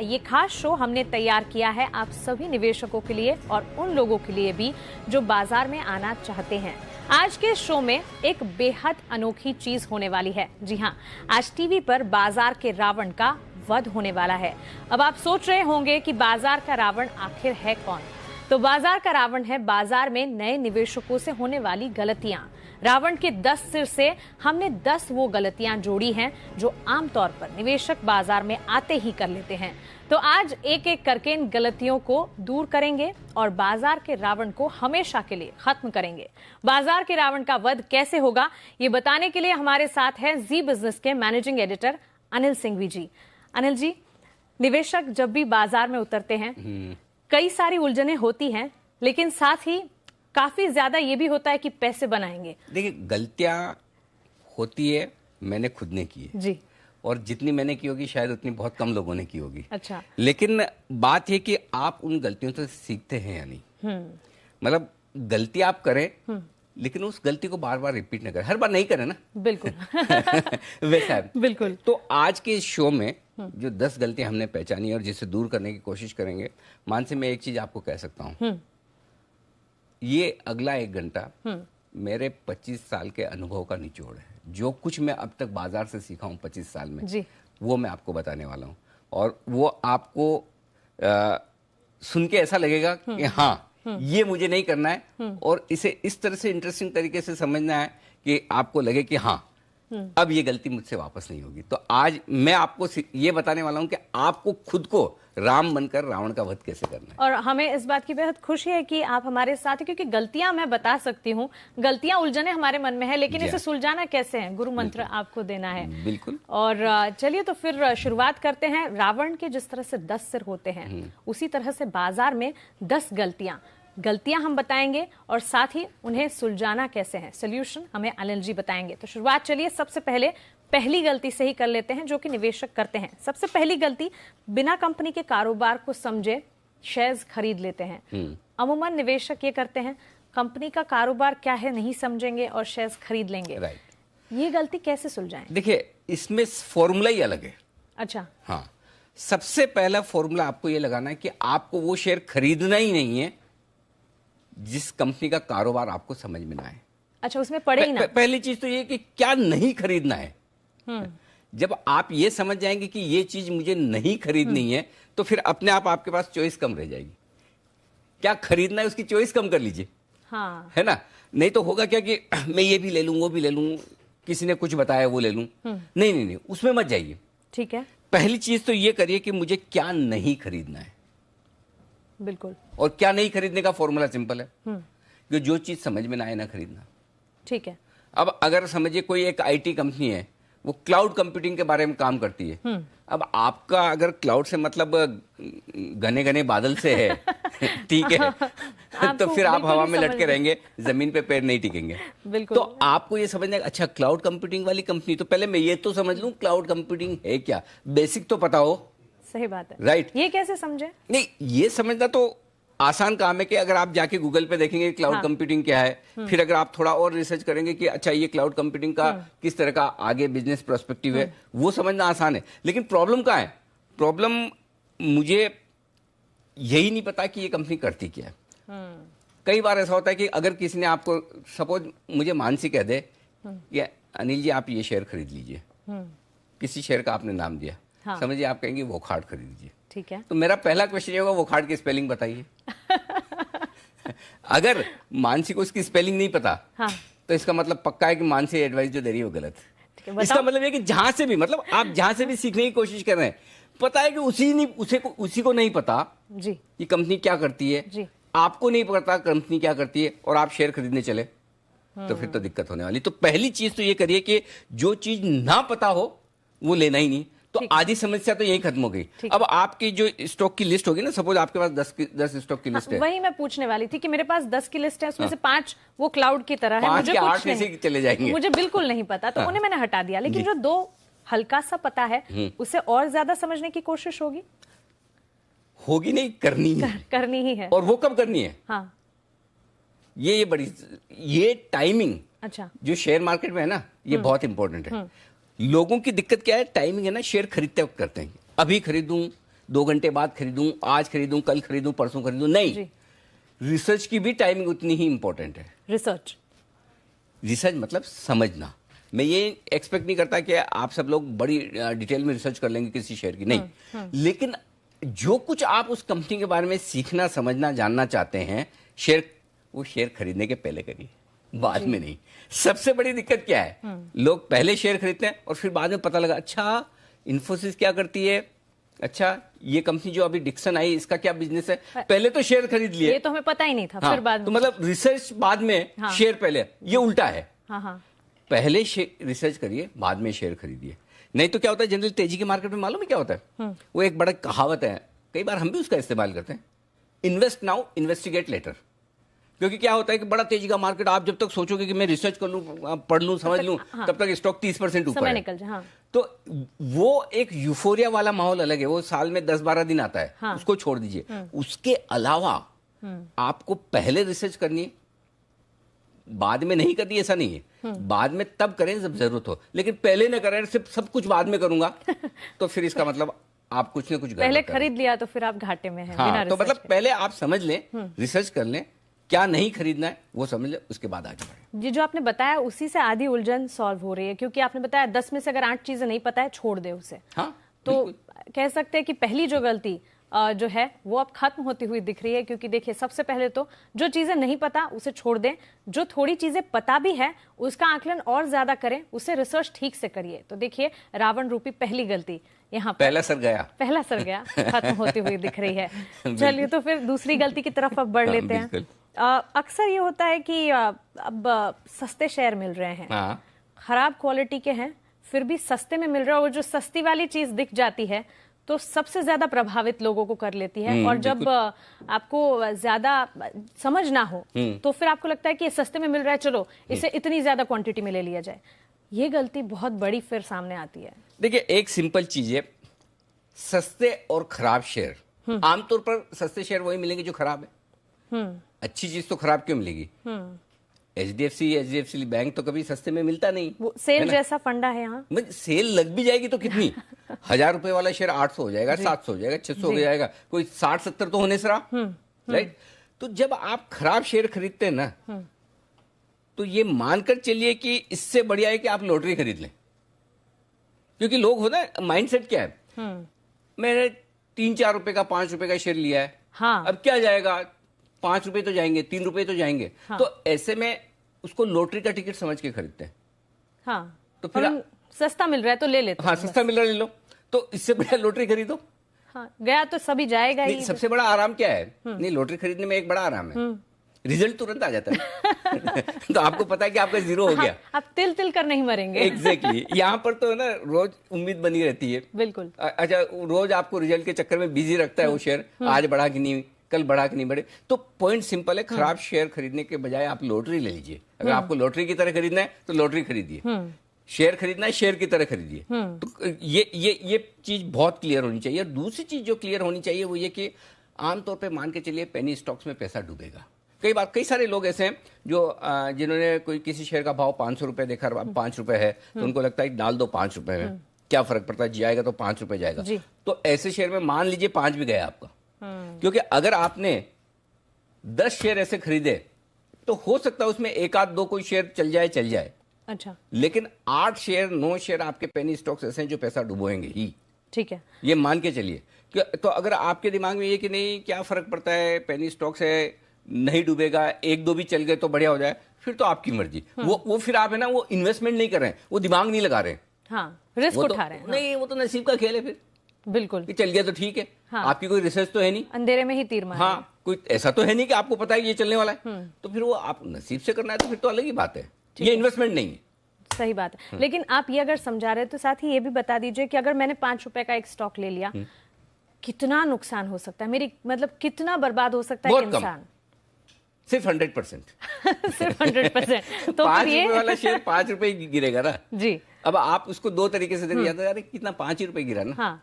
ये खास शो हमने तैयार किया है आप सभी निवेशकों के लिए और उन लोगों के लिए भी जो बाजार में आना चाहते हैं। आज के शो में एक बेहद अनोखी चीज होने वाली है। जी हाँ, आज टीवी पर बाजार के रावण का वध होने वाला है। अब आप सोच रहे होंगे कि बाजार का रावण आखिर है कौन? तो बाजार का रावण है बाजार में नए निवेशकों से होने वाली गलतियां। रावण के 10 सिर से हमने 10 वो गलतियां जोड़ी हैं जो आमतौर पर निवेशक बाजार में आते ही कर लेते हैं। तो आज एक एक करके इन गलतियों को दूर करेंगे और बाजार के रावण को हमेशा के लिए खत्म करेंगे। बाजार के रावण का वध कैसे होगा, ये बताने के लिए हमारे साथ हैं जी बिजनेस के मैनेजिंग एडिटर अनिल सिंघवी जी। अनिल जी, निवेशक जब भी बाजार में उतरते हैं कई सारी उलझनें होती हैं, लेकिन साथ ही काफी ज्यादा ये भी होता है कि पैसे बनाएंगे। देखिए, गलतियां होती है, मैंने खुद ने की है जी, और जितनी मैंने की होगी शायद उतनी बहुत कम लोगों ने की होगी। अच्छा, लेकिन बात है कि आप उन गलतियों से सीखते हैं या नहीं। मतलब गलती आप करें लेकिन उस गलती को बार बार रिपीट न करें, हर बार नहीं करें ना। बिल्कुल वैसा है। बिल्कुल। तो आज के इस शो में जो 10 गलतियां हमने पहचानी और जिसे दूर करने की कोशिश करेंगे, मानसी मैं एक चीज आपको कह सकता हूं, ये अगला 1 घंटा मेरे 25 साल के अनुभव का निचोड़ है। जो कुछ मैं अब तक बाजार से सीखा हूं 25 साल में जी, वो मैं आपको बताने वाला हूं और वो आपको सुन के ऐसा लगेगा कि हाँ ये मुझे नहीं करना है और इसे इस तरह से इंटरेस्टिंग तरीके से समझना है कि आपको लगे कि हाँ अब ये गलती मुझसे वापस नहीं होगी। तो आज मैं आपको ये बताने वाला हूं कि आपको खुद को राम बनकर रावण का वध कैसे करना है। और हमें इस बात की बेहद खुशी है कि आप हमारे साथ हैं, क्योंकि गलतियां मैं बता सकती हूँ, गलतियां उलझने हमारे मन में है, लेकिन इसे सुलझाना कैसे है, गुरु मंत्र आपको देना है। बिल्कुल। और चलिए तो फिर शुरुआत करते हैं। रावण के जिस तरह से 10 सिर होते हैं उसी तरह से बाजार में 10 गलतियां हम बताएंगे और साथ ही उन्हें सुलझाना कैसे है, सोल्यूशन हमें अनिल जी बताएंगे। तो शुरुआत चलिए सबसे पहले पहली गलती से ही कर लेते हैं जो कि निवेशक करते हैं। सबसे पहली गलती, बिना कंपनी के कारोबार को समझे शेयर्स खरीद लेते हैं। अमूमन निवेशक ये करते हैं, कंपनी का कारोबार क्या है नहीं समझेंगे और शेयर्स खरीद लेंगे। राइट। ये गलती कैसे सुलझाएं? देखिए, इसमें फॉर्मूला ही अलग है। अच्छा, हाँ, सबसे पहला फॉर्मूला आपको ये लगाना है कि आपको वो शेयर खरीदना ही नहीं है जिस कंपनी का कारोबार आपको समझ में ना आए। अच्छा, उसमें पड़े ही ना। पहली चीज तो ये कि क्या नहीं खरीदना है। जब आप ये समझ जाएंगे कि ये चीज मुझे नहीं खरीदनी है तो फिर अपने आप आपके पास चॉइस कम रह जाएगी। क्या खरीदना है उसकी चॉइस कम कर लीजिए। हाँ, है ना। नहीं तो होगा क्या कि मैं ये भी ले लूं वो भी ले लूं, किसी ने कुछ बताया वो ले लूं। नहीं नहीं नहीं, उसमें मत जाइए। ठीक है। पहली चीज तो ये करिए कि मुझे क्या नहीं खरीदना है। बिल्कुल। और क्या नहीं खरीदने का फॉर्मूला सिंपल है कि जो चीज समझ में ना आए ना खरीदना। ठीक है। अब अगर समझिए कोई एक आईटी कंपनी है, वो क्लाउड कंप्यूटिंग के बारे में काम करती है। अब आपका अगर क्लाउड से मतलब घने घने बादल से है ठीक है तो फिर आप हवा में लटके रहेंगे, जमीन पे पैर नहीं टिकेंगे। बिल्कुल। तो आपको ये समझना है, अच्छा क्लाउड कंप्यूटिंग वाली कंपनी, तो पहले मैं ये तो समझ लूं क्लाउड कंप्यूटिंग है क्या, बेसिक तो पता हो। सही बात है। राइट। ये कैसे समझे? नहीं, ये समझना तो आसान काम है कि अगर आप जाके गूगल पे देखेंगे क्लाउड कंप्यूटिंग क्या है, फिर अगर आप थोड़ा और रिसर्च करेंगे कि अच्छा ये क्लाउड कंप्यूटिंग का किस तरह का आगे बिजनेस प्रोस्पेक्टिव है, वो समझना आसान है। लेकिन प्रॉब्लम कहाँ है? प्रॉब्लम मुझे यही नहीं पता कि ये कंपनी करती क्या है। कई बार ऐसा होता है कि अगर किसी ने आपको, सपोज मुझे मानसी कह दे कि अनिल जी आप ये शेयर खरीद लीजिए, किसी शेयर का आपने नाम दिया, समझिए आप कहेंगे वोखार्ड खरीद लीजिए। ठीक है। तो मेरा पहला क्वेश्चन ये होगा, वोखार्ड की स्पेलिंग बताइए। अगर मानसी को इसकी स्पेलिंग नहीं पता तो इसका मतलब पक्का है कि मानसी एडवाइस जो दे रही है वो गलत है। इसका मतलब है कि जहां से भी, मतलब आप जहां से भी सीखने की कोशिश कर रहे हैं, पता है कि उसी को नहीं पता जी कि कंपनी क्या करती है जी। आपको नहीं पता कंपनी क्या करती है और आप शेयर खरीदने चले तो फिर तो दिक्कत होने वाली। तो पहली चीज तो ये करिए कि जो चीज ना पता हो वो लेना ही नहीं। तो आधी समस्या तो यही खत्म हो गई। अब आपकी जो स्टॉक की लिस्ट होगी ना, सपोज आपके पास 10 स्टॉक की लिस्ट है। वही मैं पूछने वाली थी कि मेरे पास 10 की लिस्ट है, उसमें से 5 वो क्लाउड की तरह है, मुझे कुछ नहीं, चले जाएंगे, मुझे बिल्कुल नहीं पता, तो उन्हें मैंने हटा दिया। लेकिन जो 2 हल्का सा पता है उसे और ज्यादा समझने की कोशिश होगी नहीं, करनी ही है। और वो कब करनी है? हाँ, ये टाइमिंग, अच्छा, जो शेयर मार्केट में है ना, ये बहुत इंपॉर्टेंट है। लोगों की दिक्कत क्या है? टाइमिंग है ना, शेयर खरीदते वक्त करते हैं, अभी खरीदूं 2 घंटे बाद खरीदूं, आज खरीदूं, कल खरीदूं, परसों खरीदूं, नहीं। रिसर्च की भी टाइमिंग उतनी ही इंपॉर्टेंट है। रिसर्च मतलब समझना। मैं ये एक्सपेक्ट नहीं करता कि आप सब लोग बड़ी डिटेल में रिसर्च कर लेंगे किसी शेयर की, नहीं। लेकिन जो कुछ आप उस कंपनी के बारे में सीखना, समझना, जानना चाहते हैं, वो शेयर खरीदने के पहले करिए, बाद में नहीं। सबसे बड़ी दिक्कत क्या है, लोग पहले शेयर खरीदते हैं और फिर बाद में पता लगा अच्छा इन्फोसिस क्या करती है, अच्छा ये कंपनी जो अभी डिक्सन आई इसका क्या बिजनेस है, पहले तो शेयर खरीद लिए, ये तो हमें पता ही नहीं था। हाँ, फिर बाद में तो मतलब रिसर्च बाद में, शेयर पहले, ये उल्टा है। पहले रिसर्च करिए, बाद में शेयर खरीदिए। नहीं तो क्या होता है जनरल तेजी के मार्केट में, मालूम है क्या होता है, वो एक बड़ा कहावत है, कई बार हम भी उसका इस्तेमाल करते हैं, इन्वेस्ट नाउ इन्वेस्टिगेट लेटर। क्योंकि क्या होता है कि बड़ा तेजी का मार्केट, आप जब तक सोचोगे कि मैं रिसर्च कर लूं, पढ़ लूं, समझ लूं, तब तक स्टॉक 30% ऊपर है। तो वो एक यूफोरिया वाला माहौल अलग है, वो साल में 10-12 दिन आता है, उसको छोड़ दीजिए। उसके अलावा आपको पहले रिसर्च करनी है, बाद में नहीं करनी, ऐसा नहीं है। बाद में तब करें जब जरूरत हो, लेकिन पहले न करें सिर्फ सब कुछ बाद में करूंगा तो फिर इसका मतलब आप कुछ ना कुछ पहले खरीद लिया तो फिर आप घाटे में हैं। हाँ, तो मतलब पहले आप समझ लें, रिसर्च कर लें, क्या नहीं खरीदना है वो समझ ले, उसके बाद आगे बढ़े। जी, जो आपने बताया उसी से आधी उलझन सॉल्व हो रही है, क्योंकि आपने बताया 10 में से अगर 8 चीजें नहीं पता है छोड़ दे उसे। हाँ, तो कह सकते हैं कि पहली जो गलती जो है वो अब खत्म होती हुई दिख रही है, क्योंकि देखिए सबसे पहले तो जो चीजें नहीं पता उसे छोड़ दें, जो थोड़ी चीजें पता भी है उसका आकलन और ज्यादा करें, उसे रिसर्च ठीक से करिए। तो देखिए रावण रूपी पहली गलती यहाँ पहला सर गया खत्म होती हुई दिख रही है। चलिए तो फिर दूसरी गलती की तरफ अब बढ़ लेते हैं। अक्सर ये होता है कि अब सस्ते शेयर मिल रहे हैं, खराब क्वालिटी के हैं, फिर भी सस्ते में मिल रहा है, और जो सस्ती वाली चीज दिख जाती है तो सबसे ज्यादा प्रभावित लोगों को कर लेती है। और जब आपको ज्यादा समझ ना हो तो फिर आपको लगता है कि ये सस्ते में मिल रहा है, चलो इसे इतनी ज्यादा क्वांटिटी में ले लिया जाए। ये गलती बहुत बड़ी फिर सामने आती है। देखिए एक सिंपल चीज है, सस्ते और खराब शेयर, आमतौर पर सस्ते शेयर वही मिलेंगे जो खराब है। अच्छी चीज तो खराब क्यों मिलेगी? एचडीएफसी बैंक तो कभी सस्ते में मिलता नहीं, वो सेल जैसा फंडा है यहाँ। सेल लग भी जाएगी तो कितनी 1000 रुपए वाला शेयर 800 हो जाएगा, 700 हो जाएगा, 600 हो जाएगा, कोई 60-70 तो होने से रहा, राइट। तो जब आप खराब शेयर खरीदते हैं ना, तो ये मानकर चलिए कि इससे बढ़िया है कि आप लॉटरी खरीद लें। क्योंकि लोग होता है माइंडसेट क्या है, मैंने 3-4 रुपए का 5 रुपए का शेयर लिया है, अब क्या जाएगा, 5 रुपए तो जाएंगे, 3 रुपए तो जाएंगे। तो ऐसे में उसको लॉटरी का टिकट समझ के खरीदते हैं। तो फिर सस्ता मिल रहा है तो ले लेते हैं। सस्ता मिल रहा है ले लो, तो इससे बढ़िया लॉटरी खरीदो। गया तो सभी जाएगा ही। सबसे बड़ा आराम क्या है, नहीं लॉटरी खरीदने में एक बड़ा आराम है, रिजल्ट तुरंत आ जाता है। तो आपको पता है कि आपका 0 हो गया, आप तिल कर नहीं मरेंगे। एग्जैक्टली। यहाँ पर तो ना रोज उम्मीद बनी रहती है। बिल्कुल। अच्छा, रोज आपको रिजल्ट के चक्कर में बिजी रखता है वो शेयर, आज बढ़ा कि नहीं, कल बढ़ा कि नहीं बढ़े। तो पॉइंट सिंपल है, खराब शेयर खरीदने के बजाय आप लॉटरी ले लीजिए। अगर आपको लॉटरी की तरह खरीदना है तो लॉटरी खरीदिए, शेयर खरीदना है शेयर की तरह खरीदिए। तो ये चीज बहुत क्लियर होनी चाहिए। और दूसरी चीज जो क्लियर होनी चाहिए वो ये कि आमतौर पे मान के चलिए पेनी स्टॉक्स में पैसा डूबेगा। कई सारे लोग ऐसे हैं जो जिन्होंने कोई किसी शेयर का भाव 500 रुपए देखा, 5 रुपए है, तो उनको लगता है डाल दो 5 रुपए में, क्या फर्क पड़ता है, जाएगा तो 5 रुपए जाएगा। तो ऐसे शेयर में मान लीजिए 5 भी गया आपका, क्योंकि अगर आपने 10 शेयर ऐसे खरीदे तो हो सकता है उसमें 1-2 कोई शेयर चल जाए। अच्छा, लेकिन 8 शेयर 9 शेयर आपके पेनी स्टॉक्स ऐसे हैं जो पैसा डुबोएंगे ही। ठीक है, ये मान के चलिए। तो अगर आपके दिमाग में ये कि नहीं क्या फर्क पड़ता है, पेनी स्टॉक्स है, नहीं डूबेगा, 1-2 भी चल गए तो बढ़िया हो जाए, फिर तो आपकी मर्जी। वो फिर आप है ना, वो इन्वेस्टमेंट नहीं कर रहे हैं, वो दिमाग नहीं लगा रहे हैं, रिस्क उठा रहे हैं। नहीं, वो तो नसीब का खेल है फिर। बिल्कुल, कि चल गया तो ठीक है। आपकी कोई रिसर्च तो है नहीं, अंधेरे में ही तीर मारे। कोई ऐसा तो है नहीं कि आपको पता है कि ये चलने वाला है, तो फिर वो आप नसीब से करना है तो फिर तो अलग ही बात है, ये इन्वेस्टमेंट नहीं है। सही बात है। लेकिन आप ये अगर समझा रहे तो साथ ही ये भी बता दीजिए कि अगर मैंने 5 रुपए का एक स्टॉक ले लिया, कितना नुकसान हो सकता है, मेरी मतलब कितना बर्बाद हो सकता है इंसान? सिर्फ 100%। सिर्फ 100%। तो 5 रुपए वाला शेयर 5 रुपए गिरेगा ना जी। अब आप उसको 2 तरीके से देखिए, यार कितना 5 ही रुपए गिरा ना,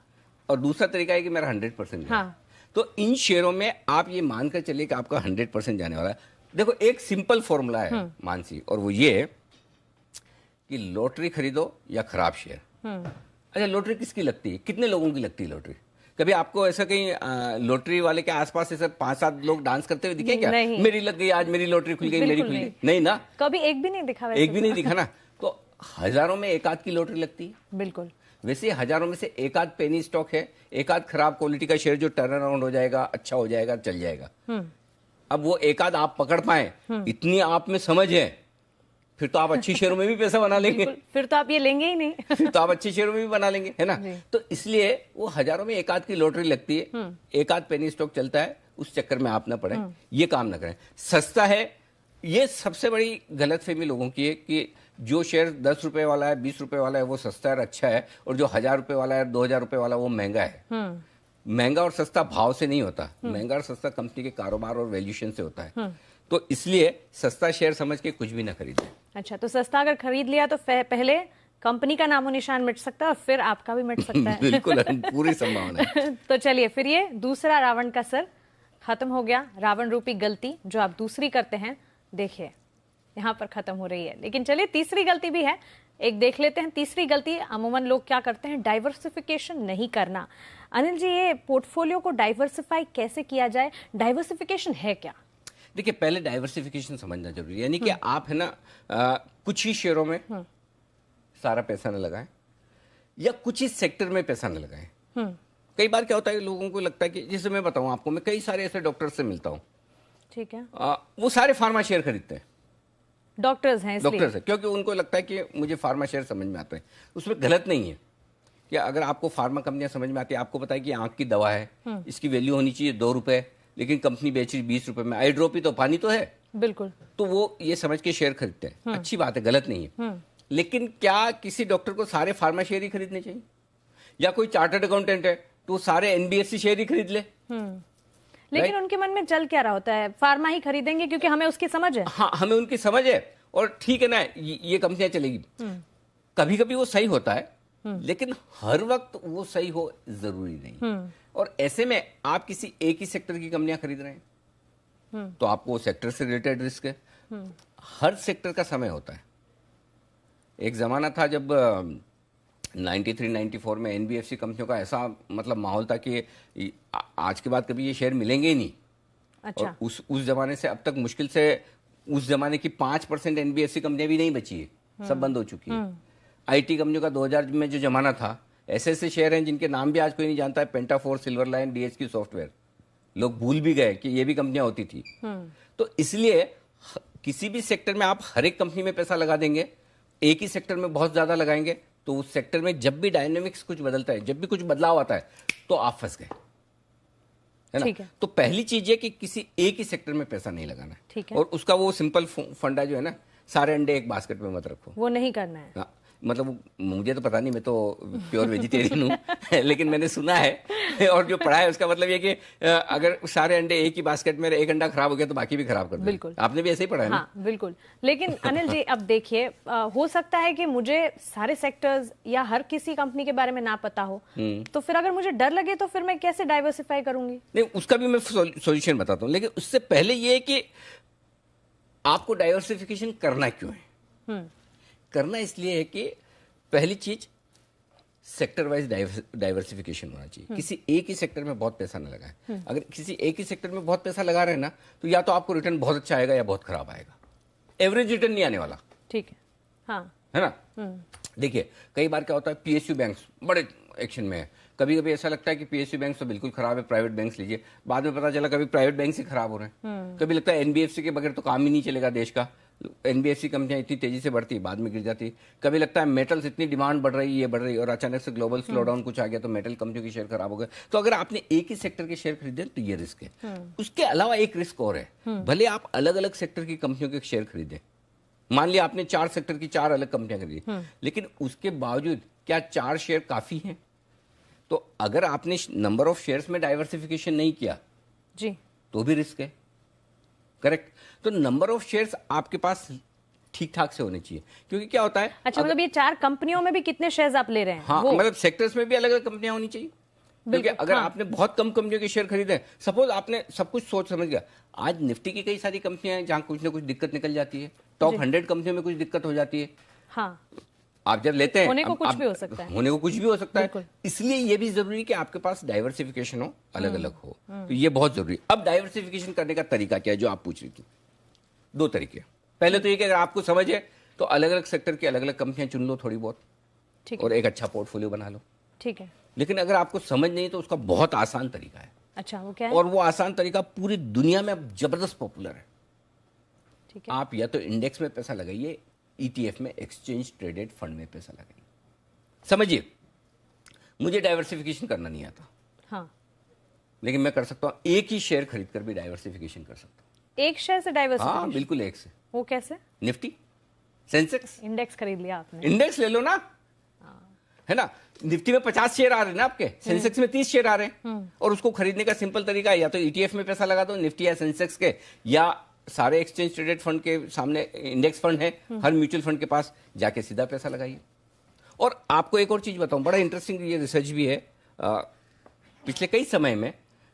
और दूसरा तरीका है कि मेरा 100% गिरा। तो इन शेयरों में आप ये मानकर चलिए कि आपका 100% जाने वाला है। देखो एक सिंपल फॉर्मूला है मानसी, और वो ये है कि लॉटरी खरीदो या खराब शेयर। अच्छा, लॉटरी किसकी लगती है, कितने लोगों की लगती है लॉटरी? कभी आपको ऐसा कहीं लॉटरी वाले के आसपास ऐसे 5-7 लोग डांस करते हुए दिखे क्या? नहीं। मेरी लग गई आज, मेरी लॉटरी खुल गई, मेरी खुल गई, नहीं ना, कभी एक भी नहीं दिखा, वैसे एक भी नहीं दिखा ना। तो हजारों में एक आध की लॉटरी लगती है। बिल्कुल। वैसे हजारों में से एक आध पेनी स्टॉक है, एक आध खराब क्वालिटी का शेयर जो टर्न अराउंड हो जाएगा, अच्छा हो जाएगा, चल जाएगा। अब वो एक आध आप पकड़ पाए, इतनी आप में समझ है, फिर तो आप अच्छी शेयरों में भी पैसा बना लेंगे। फिर तो आप ये लेंगे ही नहीं। फिर तो आप अच्छे शेयरों में भी बना लेंगे, है ना। तो इसलिए वो हजारों में एक आध की लॉटरी लगती है, एक आध पेनी स्टॉक चलता है, उस चक्कर में आप ना पड़े, ये काम ना करें। सस्ता है, ये सबसे बड़ी गलतफहमी लोगों की है कि जो शेयर 10 रुपए वाला है, 20 रुपए वाला है, वो सस्ता है और अच्छा है, और जो 1000 रुपए वाला है, 2000 रुपए वाला, वो महंगा है। महंगा और सस्ता भाव से नहीं होता, महंगा और सस्ता कंपनी के कारोबार और वैल्यूएशन से होता है। तो इसलिए सस्ता शेयर समझ के कुछ भी ना खरीदें। अच्छा, तो सस्ता अगर खरीद लिया तो पहले कंपनी का नामो निशान मिट सकता है और फिर आपका भी मिट सकता है। बिल्कुल, पूरी संभावना है। तो चलिए, फिर ये दूसरा रावण का सर खत्म हो गया। रावण रूपी गलती जो आप दूसरी करते हैं, देखिए यहाँ पर खत्म हो रही है। लेकिन चलिए, तीसरी गलती भी है, एक देख लेते हैं। तीसरी गलती अमूमन लोग क्या करते हैं, डाइवर्सिफिकेशन नहीं करना। अनिल जी, ये पोर्टफोलियो को डाइवर्सिफाई कैसे किया जाए, डाइवर्सिफिकेशन है क्या? देखिए, पहले डाइवर्सिफिकेशन समझना जरूरी है, यानी कि आप है ना कुछ ही शेयरों में सारा पैसा न लगाएं, या कुछ ही सेक्टर में पैसा न लगाएं। कई बार क्या होता है, लोगों को लगता है कि, जैसे मैं बताऊं आपको, मैं कई सारे ऐसे डॉक्टर से मिलता हूं, ठीक है, वो सारे फार्मा शेयर खरीदते हैं। डॉक्टर्स हैं, डॉक्टर्स है, क्योंकि उनको लगता है कि मुझे फार्मा शेयर समझ में आते हैं। उसमें गलत नहीं है कि अगर आपको फार्मा कंपनियां समझ में आती है, आपको पता है कि आंख की दवा है, इसकी वैल्यू होनी चाहिए 2 रुपए, लेकिन कंपनी बेच रही 20 रुपए में। आई ड्रॉप ही तो पानी तो है, बिल्कुल। तो वो ये समझ के शेयर खरीदते हैं, अच्छी बात है, गलत नहीं है। लेकिन क्या किसी डॉक्टर को सारे फार्मा शेयर ही खरीदने चाहिए? या कोई चार्टर्ड अकाउंटेंट है तो सारे एनबीएफसी शेयर ही खरीद ले? लेकिन उनके मन में चल क्या रहा होता है, फार्मा ही खरीदेंगे क्योंकि हमें उसकी समझ है। हाँ, हमें उनकी समझ है, और ठीक है ना, ये कंपनियां चलेगी। कभी कभी वो सही होता है, लेकिन हर वक्त वो सही हो जरूरी नहीं। और ऐसे में आप किसी एक ही सेक्टर की कंपनियां खरीद रहे हैं, तो आपको सेक्टर से रिलेटेड रिस्क है। हर सेक्टर का समय होता है। एक जमाना था जब 93-94 में एनबीएफसी कंपनियों का ऐसा मतलब माहौल था कि आज के बाद कभी ये शेयर मिलेंगे ही नहीं। अच्छा। और उस जमाने से अब तक मुश्किल से उस जमाने की 5% एनबीएफसी कंपनियां भी नहीं बची है, सब बंद हो चुकी है। आईटी कंपनियों का 2000 में जो जमाना था, ऐसे ऐसे शेयर हैं जिनके नाम भी आज कोई नहीं जानता है, पेंटाफोर, सिल्वर लाइन, डीएचक्यू सॉफ्टवेयर, लोग भूल भी गए कि ये भी कंपनियां होती थी। तो इसलिए किसी भी सेक्टर में आप हर एक कंपनी में पैसा लगा देंगे, एक ही सेक्टर में बहुत ज्यादा लगाएंगे, तो उस सेक्टर में जब भी डायनेमिक्स कुछ बदलता है, जब भी कुछ बदलाव आता है, तो आप फंस गए, है ना। तो पहली चीज है कि किसी एक ही सेक्टर में पैसा नहीं लगाना है। और उसका वो सिंपल फंडा जो है ना, सारे अंडे एक बास्केट में मत रखो, वो नहीं करना है। मतलब मुझे तो पता नहीं, मैं तो प्योर वेजिटेरियन हूँ, लेकिन मैंने सुना है और जो पढ़ा है उसका मतलब ये कि अगर सारे अंडे एक ही बास्केट में, एक अंडा खराब हो गया तो बाकी भी खराब कर दो। बिल्कुल, आपने भी ऐसे ही पढ़ा है ना? हाँ, बिल्कुल। लेकिन अनिल जी, अब देखिए, हो सकता है कि मुझे सारे सेक्टर्स या हर किसी कंपनी के बारे में ना पता हो, तो फिर अगर मुझे डर लगे तो फिर मैं कैसे डाइवर्सिफाई करूंगी? नहीं, उसका भी मैं सोल्यूशन बताता हूँ, लेकिन उससे पहले ये कि आपको डाइवर्सिफिकेशन करना क्यों है। करना इसलिए है कि पहली चीज सेक्टर वाइज डाइवर्सिफिकेशन होना चाहिए। किसी एक ही सेक्टर में बहुत पैसा ना लगाएं। अगर किसी एक ही सेक्टर में बहुत पैसा लगा रहे हैं ना, तो या तो आपको रिटर्न बहुत अच्छा आएगा या बहुत खराब आएगा, एवरेज रिटर्न नहीं आने वाला। ठीक है, हाँ, है ना। देखिए, कई बार क्या होता है, पीएसयू बैंक्स बड़े एक्शन में है। कभी कभी ऐसा लगता है कि पीएसयू बैंक तो बिल्कुल खराब है, प्राइवेट बैंक्स लीजिए, बाद में पता चला कभी प्राइवेट बैंक ही खराब हो रहे हैं। कभी लगता है एनबीएफसी के बगैर तो काम ही नहीं चलेगा देश का, एनबीएफसी कंपनियां इतनी तेजी से बढ़ती, बाद में गिर जाती। कभी लगता है मेटल्स इतनी डिमांड बढ़ रही है, ये बढ़ रही, और अचानक से ग्लोबल स्लोडाउन कुछ आ गया तो मेटल कंपनियों के शेयर खराब हो गए। तो अगर आपने एक ही सेक्टर के शेयर खरीदे तो ये रिस्क है। उसके अलावा एक रिस्क और है, भले आप अलग अलग सेक्टर की कंपनियों के शेयर खरीदें, मान लिया आपने 4 सेक्टर की 4 अलग कंपनियां खरीदी, लेकिन उसके बावजूद क्या 4 शेयर काफी हैं? तो अगर आपने नंबर ऑफ शेयर्स में डाइवर्सिफिकेशन नहीं किया जी, तो भी रिस्क है। करेक्ट। तो नंबर ऑफ शेयर्स आपके पास ठीक ठाक से होने चाहिए, क्योंकि क्या होता है, अच्छा, मतलब ये 4 कंपनियों में भी कितने शेयर्स आप ले रहे हैं? हाँ, मतलब सेक्टर्स में भी अलग अलग कंपनियां होनी चाहिए। क्योंकि अगर आपने बहुत कम कंपनियों के शेयर खरीदे, सपोज आपने सब कुछ सोच समझ गया, आज निफ्टी की कई सारी कंपनियां हैं जहां कुछ ना कुछ दिक्कत निकल जाती है, टॉप 100 कंपनियों में कुछ दिक्कत हो जाती है। हाँ, आप जब लेते हैं होने को कुछ भी हो सकता है, होने को कुछ भी हो सकता है, बिल्कुल। इसलिए ये भी जरूरी है कि आपके पास डाइवर्सिफिकेशन हो, अलग अलग हो, तो ये बहुत जरूरी है। अब डाइवर्सिफिकेशन करने का तरीका क्या है, जो आप पूछ रही थी, दो तरीके। पहले तो ये कि अगर आपको समझ है तो अलग अलग सेक्टर की अलग अलग कंपनियां चुन लो थोड़ी बहुत, ठीक है, और एक अच्छा पोर्टफोलियो बना लो। ठीक है। लेकिन अगर आपको समझ नहीं तो उसका बहुत आसान तरीका है, अच्छा, वो क्या है? और वो आसान तरीका पूरी दुनिया में अब जबरदस्त पॉपुलर है। ठीक है, आप या तो इंडेक्स में पैसा लगाइए, ईटीएफ में, एक्सचेंज ट्रेडेड फंड में पैसा लगाइए। समझिए, मुझे डाइवर्सिफिकेशन करना नहीं आता, हाँ। लेकिन मैं कर सकता हूं, एक ही शेयर खरीद कर भी डाइवर्सिफिकेशन कर सकता हूं। एक शेयर से हाँ डाइवर्सिफिकेशन? बिल्कुल, एक से। वो कैसे? निफ्टी, सेंसेक्स, इंडेक्स खरीद लिया आपने? इंडेक्स ले लो ना, है ना। निफ्टी में 50 शेयर आ रहे हैं ना आपके, सेंसेक्स में 30 शेयर आ रहे हैं, और उसको खरीदने का सिंपल तरीका है, या तो ईटीएफ में पैसा लगा दो, निफ्टी या सेंसेक्स के, या सारे एक्सचेंज ट्रेडेड फंड के सामने इंडेक्स फंड है, हर म्यूचुअल फंड के पास जाके सीधा पैसा लगाइए। और आपको एक और चीज बताऊं, बड़ा इंटरेस्टिंग ये रिसर्च भी है, पिछले कई समय में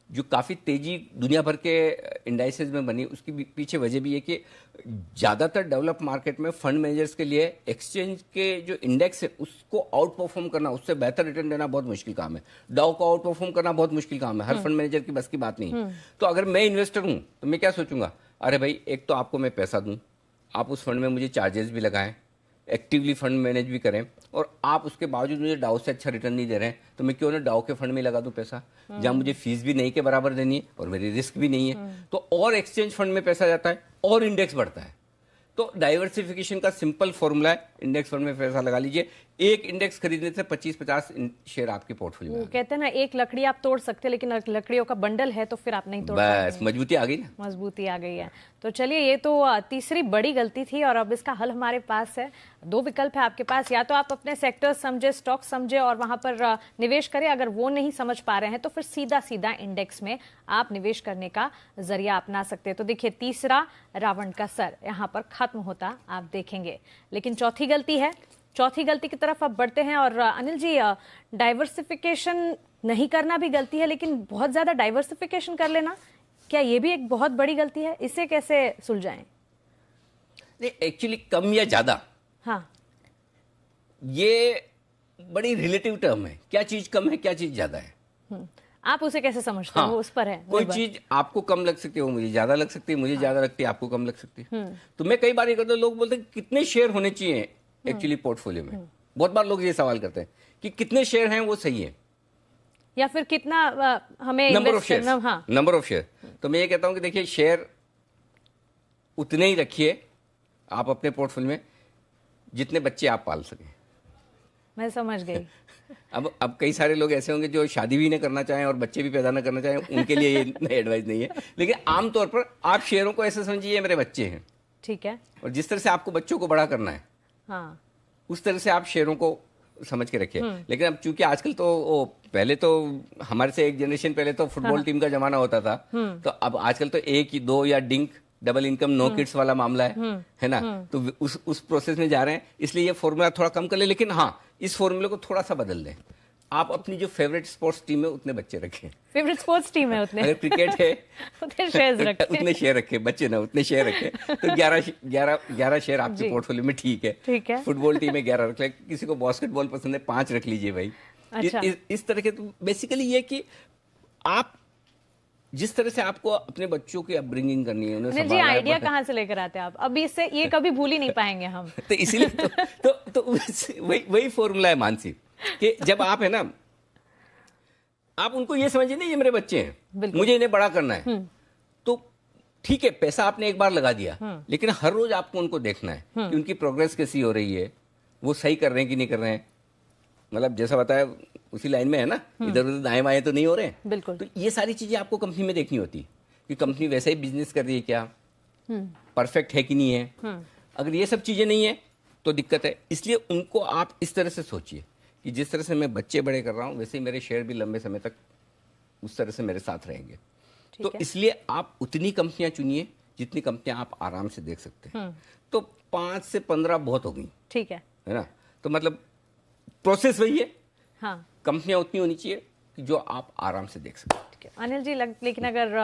जो काफी तेजी दुनिया भर के इंडाइसेस में बनी, उसकी पीछे वजह भी है कि ज्यादातर डेवलप मार्केट में फंड मैनेजर्स के लिए एक्सचेंज के जो इंडेक्स है उसको आउट परफॉर्म करना, उससे बेहतर रिटर्न देना बहुत मुश्किल काम है। डाउ को आउट परफॉर्म करना बहुत मुश्किल काम है, हर फंड मैनेजर की बस की बात नहीं है। तो अगर मैं इन्वेस्टर हूं तो मैं क्या सोचूंगा, अरे भाई एक तो आपको मैं पैसा दूं, आप उस फंड में मुझे चार्जेस भी लगाएं, एक्टिवली फंड मैनेज भी करें, और आप उसके बावजूद मुझे डाउ से अच्छा रिटर्न नहीं दे रहे हैं, तो मैं क्यों ना डाउ के फंड में लगा दूं पैसा, जहां मुझे फीस भी नहीं के बराबर देनी है और मेरी रिस्क भी नहीं है। तो और एक्सचेंज फंड में पैसा जाता है और इंडेक्स बढ़ता है। तो डाइवर्सिफिकेशन का सिंपल फॉर्मूला है, इंडेक्स फंड में पैसा लगा लीजिए, एक इंडेक्स खरीदने से 25-50 शेयर आपके पोर्टफोलियो में। वो कहते हैं ना, एक लकड़ी आप तोड़ सकते हैं, लेकिन लकड़ियों का बंडल है तो फिर आप नहीं तोड़ बस सकते। मजबूती आ गई ना, मजबूती आ गई है। तो चलिए, ये तो तीसरी बड़ी गलती थी, और अब इसका हल हमारे पास है। दो विकल्प है आपके पास, या तो आप अपने सेक्टर समझे, स्टॉक समझे और वहां पर निवेश करें। अगर वो नहीं समझ पा रहे हैं तो फिर सीधा सीधा इंडेक्स में आप निवेश करने का जरिया अपना सकते हैं। तो देखिए, तीसरा रावण का सर यहां पर खत्म होता आप देखेंगे। लेकिन चौथी गलती है, चौथी गलती की तरफ अब बढ़ते हैं। और अनिल जी, डाइवर्सिफिकेशन नहीं करना भी गलती है, लेकिन बहुत ज्यादा डाइवर्सिफिकेशन कर लेना, क्या ये भी एक बहुत बड़ी गलती है? इसे कैसे सुलझाएं? नहीं, एक्चुअली कम या ज्यादा, हाँ, ये बड़ी रिलेटिव टर्म है। क्या चीज कम है, क्या चीज ज्यादा है, आप उसे कैसे समझते हैं? वो उस पर है। कोई चीज आपको कम लग सकती है, वो मुझे ज्यादा लग सकती है, मुझे ज्यादा लगती है, आपको कम लग सकती है। तो मैं कई बार ये करता हूं, लोग बोलते हैं कितने शेयर होने चाहिए एक्चुअली पोर्टफोलियो में। बहुत बार लोग ये सवाल करते हैं कि कितने शेयर हैं वो सही है, या फिर कितना हमें नंबर ऑफ इन्वेस्ट शेयर, करना। हाँ, नंबर ऑफ शेयर। तो मैं ये कहता हूं कि देखिए, शेयर उतने ही रखिए आप अपने पोर्टफोलियो में जितने बच्चे आप पाल सकें। मैं समझ गई। अब कई सारे लोग ऐसे होंगे जो शादी भी नहीं करना चाहें और बच्चे भी पैदा ना करना चाहें, उनके लिए ये एडवाइस नहीं है। लेकिन आमतौर पर आप शेयरों को ऐसे समझिए, ये मेरे बच्चे हैं, ठीक है। और जिस तरह से आपको बच्चों को बड़ा करना है, हाँ, उस तरह से आप शेयरों को समझ के रखिए। लेकिन अब चूंकि आजकल तो पहले तो हमारे से एक जनरेशन पहले तो फुटबॉल टीम का जमाना होता था, तो अब आजकल तो एक ही दो या DINK, double income, no kids वाला मामला है ना। तो उस प्रोसेस में जा रहे हैं, इसलिए ये फॉर्मूला थोड़ा कम कर ले। लेकिन हाँ, इस फॉर्मूले को थोड़ा सा बदल दें। आप अपनी जो फेवरेट स्पोर्ट्स टीम है उतने बच्चे रखें। फेवरेट स्पोर्ट्स टीम है उतने, अगर क्रिकेट है उतने शेयर्स रखें। उतने शेयर रखें, बच्चे ना उतने शेयर रखें। तो 11 शेयर आपके पोर्टफोलियो में ठीक है। ठीक है। फुटबॉल टीम में 11 रख ले, किसी को बास्केटबॉल पसंद है 5 रख लीजिए भाई। अच्छा। इस तरह के, तो बेसिकली ये कि आप जिस तरह से आपको अपने बच्चों की अपब्रिंगिंग करनी है, उन्हें अनिल जी, संभालना है, आइडिया कहाँ से लेकर आते हैं आप? अब इससे ये कभी भूल ही नहीं पाएंगे हम। तो इसीलिए तो वही फॉर्मूला है मानसी, कि जब आप है ना, आप उनको ये समझिए ना, ये मेरे बच्चे हैं, मुझे इन्हें बड़ा करना है। तो ठीक है, पैसा आपने एक बार लगा दिया, लेकिन हर रोज आपको उनको देखना है कि उनकी प्रोग्रेस कैसी हो रही है, वो सही कर रहे हैं कि नहीं कर रहे हैं। मतलब जैसा बताया उसी लाइन में है ना, इधर उधर दाएं बाएं तो नहीं हो रहे हैं। बिल्कुल। तो ये सारी चीजें आपको कंपनी में देखनी होती है कि कंपनी वैसे ही बिजनेस कर रही है क्या, परफेक्ट है कि नहीं है। अगर ये सब चीजें नहीं है तो दिक्कत है। इसलिए उनको आप इस तरह से सोचिए कि जिस तरह से मैं बच्चे बड़े कर रहा हूं, वैसे ही मेरे शेयर भी लंबे समय तक उस तरह से मेरे साथ रहेंगे। तो इसलिए आप उतनी कंपनियां चुनिए जितनी कंपनियां आप आराम से देख सकते हैं। तो 5 से 15 बहुत हो गई, ठीक है ना। तो मतलब प्रोसेस वही है, हाँ, कंपनियां उतनी होनी चाहिए जो आप आराम से देख सकते हैं। अनिल जी, लेकिन अगर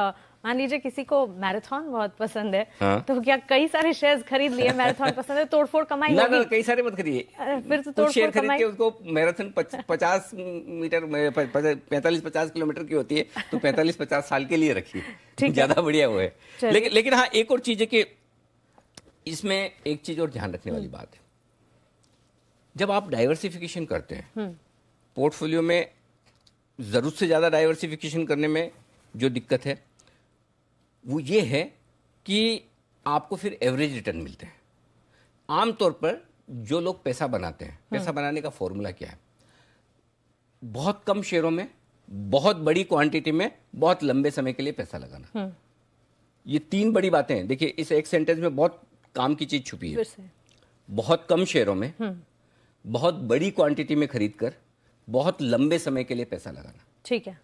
मान लीजिए किसी को मैराथन बहुत पसंद है, हाँ? तो क्या कई सारे शेयर्स खरीद लिए, मैराथन पसंद है, तोड़फोड़ कमाई ना होगी? ना, कई सारे मत खरीदिए, फिर तो कुछ शेयर तोड़फोड़ खरीद कमाई। के उसको मैराथन 50 मीटर 45-50 किलोमीटर की होती है, तो 45-50 साल के लिए रखिए, ज्यादा बढ़िया वो है। लेकिन हाँ, एक और चीज है कि इसमें एक चीज और ध्यान रखने वाली बात है, जब आप डाइवर्सिफिकेशन करते हैं पोर्टफोलियो में, जरूरत से ज्यादा डाइवर्सिफिकेशन करने में जो दिक्कत है वो ये है कि आपको फिर एवरेज रिटर्न मिलते हैं। आमतौर पर जो लोग पैसा बनाते हैं, पैसा बनाने का फॉर्मूला क्या है? बहुत कम शेयरों में, बहुत बड़ी क्वांटिटी में, बहुत लंबे समय के लिए पैसा लगाना। ये तीन बड़ी बातें हैं। देखिए, इस एक सेंटेंस में बहुत काम की चीज छुपी है। बहुत कम शेयरों में, बहुत बड़ी क्वांटिटी में खरीदकर, बहुत लंबे समय के लिए पैसा लगाना। ठीक है।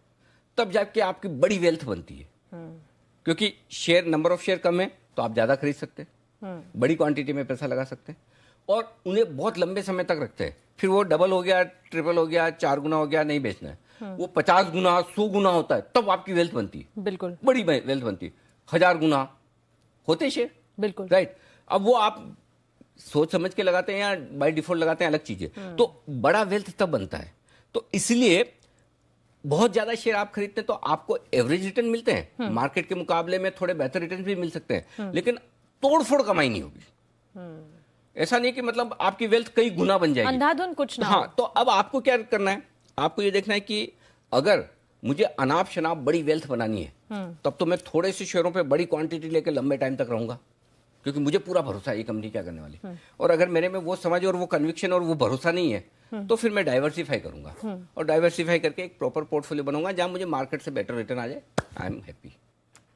तब जाके आपकी बड़ी वेल्थ बनती है, क्योंकि शेयर, नंबर ऑफ शेयर कम है तो आप ज्यादा खरीद सकते हैं, बड़ी क्वांटिटी में पैसा लगा सकते हैं, और उन्हें बहुत लंबे समय तक रखते हैं। फिर वो डबल हो गया, ट्रिपल हो गया, 4 गुना हो गया, नहीं बेचना है। वो 50 गुना 100 गुना होता है, तब आपकी वेल्थ बनती है। बिल्कुल, बड़ी वेल्थ बनती है। 1000 गुना होते शेयर। बिल्कुल, राइट। अब वो आप सोच समझ के लगाते हैं या बाय डिफॉल्ट लगाते हैं, अलग चीज है। तो बड़ा वेल्थ तब बनता है। तो इसलिए बहुत ज्यादा शेयर आप खरीदते हैं तो आपको एवरेज रिटर्न मिलते हैं, मार्केट के मुकाबले में थोड़े बेहतर रिटर्न भी मिल सकते हैं, लेकिन तोड़फोड़ कमाई नहीं होगी। ऐसा नहीं कि मतलब आपकी वेल्थ कई गुना बन जाएगी, अंधाधुंध कुछ ना। हाँ, तो अब आपको क्या करना है? आपको ये देखना है कि अगर मुझे अनाप शनाप बड़ी वेल्थ बनानी है, तब तो मैं थोड़े से शेयरों पे बड़ी क्वांटिटी लेकर लंबे टाइम तक रहूंगा, क्योंकि मुझे पूरा भरोसा है ये कंपनी क्या करने वाली। और अगर मेरे में वो समझ और वो कन्विक्शन और वो भरोसा नहीं है, तो फिर मैं डाइवर्सिफाई करूंगा, और डाइवर्सिफाई करके एक प्रॉपर पोर्टफोलियो बनाऊंगा जहां मुझे मार्केट से बेटर रिटर्न आ जाए। I am happy.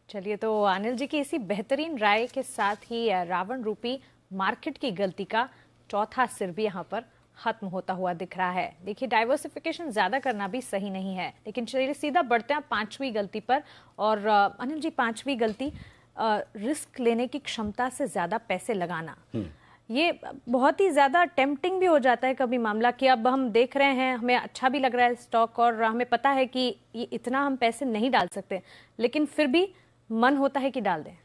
चलिए, तो अनिल जी की इसी बेहतरीन राय के साथ ही रावण रूपी मार्केट की गलती का चौथा सिर भी यहाँ पर खत्म होता हुआ दिख रहा है। देखिए, डाइवर्सिफिकेशन ज्यादा करना भी सही नहीं है, लेकिन चलिए सीधा बढ़ते हैं पांचवी गलती पर। और अनिल जी, पांचवी गलती, रिस्क लेने की क्षमता से ज्यादा पैसे लगाना। ये बहुत ही ज्यादा टेम्पटिंग भी हो जाता है कभी मामला कि अब हम देख रहे हैं, हमें अच्छा भी लग रहा है स्टॉक, और हमें पता है कि ये इतना हम पैसे नहीं डाल सकते, लेकिन फिर भी मन होता है कि डाल दें।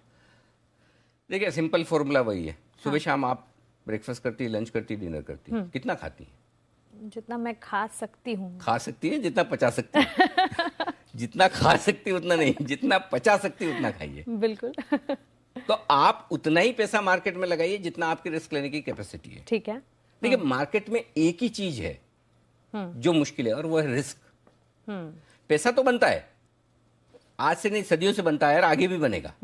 देखिए, सिंपल फॉर्मूला वही है। सुबह शाम आप ब्रेकफास्ट करती है, लंच करती, डिनर करती है, कितना खाती है? जितना मैं खा सकती हूँ। खा सकती है जितना पचा सकती है। जितना खा सकती है उतना नहीं, जितना पचा सकती है उतना खाइए। बिल्कुल। तो आप उतना ही पैसा मार्केट में लगाइए जितना आपकी रिस्क लेने की कैपेसिटी है। ठीक है। देखिए, मार्केट में एक ही चीज है जो मुश्किल है, और वो है रिस्क। पैसा तो बनता है, आज से नहीं सदियों से बनता है और आगे भी बनेगा,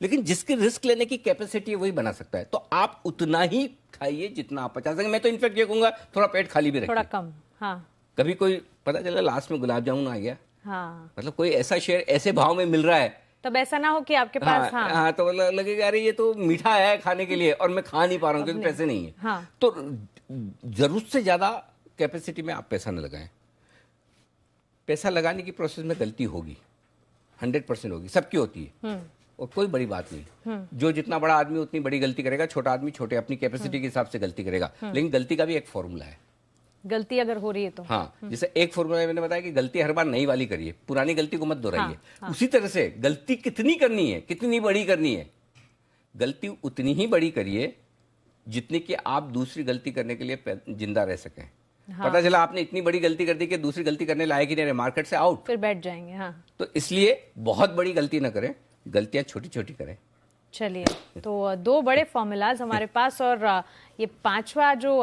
लेकिन जिसकी रिस्क लेने की कैपेसिटी है वही बना सकता है। तो आप उतना ही खाइए जितना आप पचा सकें। मैं तो इनफैक्ट ये कहूंगा, थोड़ा पेट खाली भी रखिए, थोड़ा कम। हाँ। कभी कोई पता चला लास्ट में गुलाब जामुन आ गया, हाँ, मतलब कोई ऐसा शेयर ऐसे भाव में मिल रहा है, तब ऐसा ना हो कि आपके पास, हाँ, तो लगेगा अरे ये तो मीठा है खाने के लिए और मैं खा नहीं पा रहा हूँ क्योंकि पैसे नहीं है। हाँ। तो जरूरत से ज्यादा कैपेसिटी में आप पैसा न लगाएं। पैसा लगाने की प्रोसेस में गलती होगी, 100% होगी, सबकी होती है, और कोई बड़ी बात नहीं। जो जितना बड़ा आदमी उतनी बड़ी गलती करेगा, छोटा आदमी छोटे अपनी कैपेसिटी के हिसाब से गलती करेगा, लेकिन गलती का भी एक फॉर्मूला है। गलती अगर हो रही है तो, हाँ, जैसे एक फॉर्मूला मैंने बताया कि गलती हर बार नई वाली करिए, पुरानी गलती को मत दोहराइए। उसी तरह से गलती कितनी करनी है, कितनी बड़ी करनी है, गलती उतनी ही बड़ी करिए जितनी कि आप दूसरी गलती करने के लिए जिंदा रह सकें। पता चला आपने इतनी बड़ी गलती कर दी कि दूसरी गलती करने लायक ही नहीं रहे, मार्केट से आउट, फिर बैठ जाएंगे। हाँ। तो इसलिए बहुत बड़ी गलती ना करें, गलतियां छोटी छोटी करें। चलिए, तो दो बड़े फॉर्मूलाज हमारे पास, और ये पांचवा जो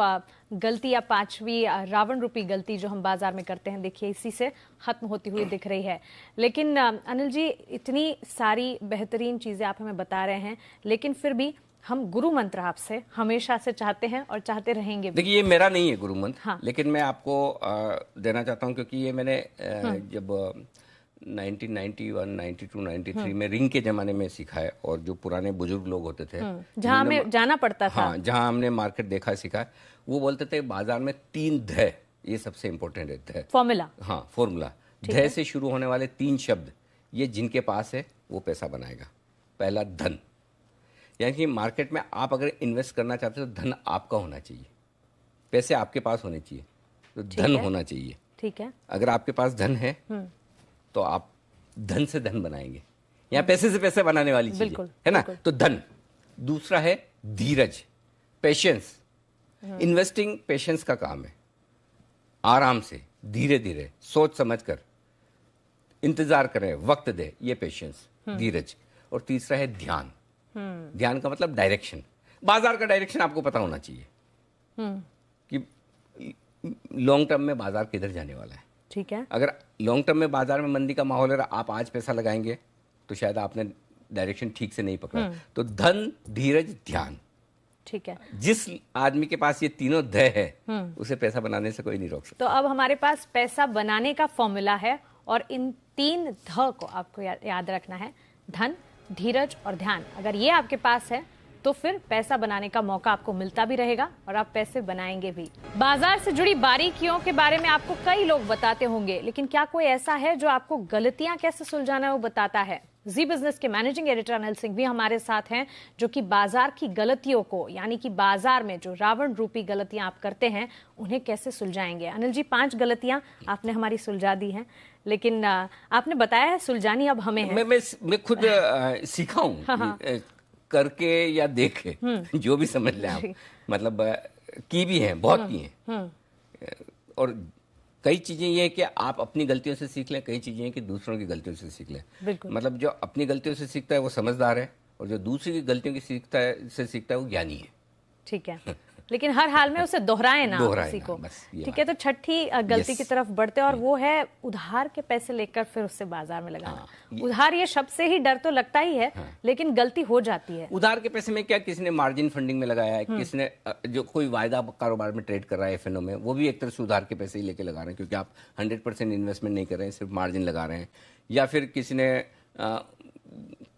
गलती या पांचवी रावण रूपी गलती जो हम बाजार में करते हैं, देखिए इसी से खत्म होती हुई दिख रही है। लेकिन अनिल जी, इतनी सारी बेहतरीन चीजें आप हमें बता रहे हैं, लेकिन फिर भी हम गुरु मंत्र आपसे हमेशा से चाहते हैं और चाहते रहेंगे। देखिए, ये मेरा नहीं है गुरु मंत्र। हाँ। लेकिन मैं आपको देना चाहता हूं, क्योंकि ये मैंने जब 1991, 92, 93 में रिंग के जमाने में सीखा है, और जो पुराने बुजुर्ग लोग होते थे, जहां हमें जाना पड़ता था, हाँ, जहां हमने मार्केट देखा सीखा, वो बोलते थे बाजार में 3 ध, ये सबसे इंपॉर्टेंट है, ध फॉर्मूला। हाँ, फॉर्मूला, ध से शुरू होने वाले 3 शब्द, ये जिनके पास है वो पैसा बनाएगा। पहला, धन, यानी कि मार्केट में आप अगर इन्वेस्ट करना चाहते हो तो धन आपका होना चाहिए, पैसे आपके पास होने चाहिए, तो धन होना चाहिए। ठीक है। अगर आपके पास धन है तो आप धन से धन बनाएंगे, यहाँ पैसे से पैसे बनाने वाली चीज है ना। तो धन। दूसरा है धीरज, पेशेंस। इन्वेस्टिंग पेशेंस का काम है, आराम से धीरे धीरे सोच समझ कर इंतजार करें, वक्त दे, ये पेशेंस, धीरज। और तीसरा है ध्यान। ध्यान का मतलब डायरेक्शन, बाजार का डायरेक्शन आपको पता होना चाहिए कि लॉन्ग टर्म में बाजार किधर जाने वाला है। ठीक है। अगर लॉन्ग टर्म में बाजार में मंदी का माहौल है, आप आज पैसा लगाएंगे तो शायद आपने डायरेक्शन ठीक से नहीं पकड़ा। तो धन, धीरज, ध्यान। ठीक है। जिस आदमी के पास ये तीनों ध है उसे पैसा बनाने से कोई नहीं रोक सकता। तो अब हमारे पास पैसा बनाने का फॉर्मूला है और इन 3 ध को आपको याद रखना है, धन, धीरज और ध्यान। अगर ये आपके पास है तो फिर पैसा बनाने का मौका आपको मिलता भी रहेगा और आप पैसे बनाएंगे भी। बाजार से जुड़ी बारीकियों के बारे में आपको कई लोग बताते होंगे, लेकिन क्या कोई ऐसा है जो आपको गलतियां कैसे सुलझाना है वो बताता है? जी बिजनेस के मैनेजिंग एडिटर अनिल सिंह भी हमारे साथ हैं, जो कि बाजार की गलतियों को, यानी कि बाजार में जो रावण रूपी गलतियां आप करते हैं उन्हें कैसे सुलझाएंगे। अनिल जी, 5 गलतियां आपने हमारी सुलझा दी हैं, लेकिन आपने बताया है सुलझानी अब हमें है। मैं खुद सीखा हूँ करके या देखे, जो भी समझ लें आप। मतलब की भी हैं, बहुत की हैं। और कई चीजें ये है कि आप अपनी गलतियों से सीख लें, कई चीजें हैं कि दूसरों की गलतियों से सीख लें। मतलब जो अपनी गलतियों से सीखता है वो समझदार है, और जो दूसरी की गलतियों की सीखता है वो ज्ञानी है। ठीक है, लेकिन हर हाल में उसे दोहराए ना उसी को। ठीक है, तो छठी गलती की तरफ बढ़ते हैं, और वो है उधार के पैसे लेकर फिर उससे बाजार में लगाना। उधार, ये शब्द से ही डर तो लगता ही है, लेकिन गलती हो जाती है। उधार के पैसे में क्या, किसी ने मार्जिन फंडिंग में लगाया है, किसी ने जो कोई वायदा कारोबार में ट्रेड कर रहा है एफएनओ में, वो भी एक तरह से उधार के पैसे ही लेके लगा रहे हैं, क्योंकि आप 100% इन्वेस्टमेंट नहीं कर रहे हैं, सिर्फ मार्जिन लगा रहे हैं। या फिर किसी ने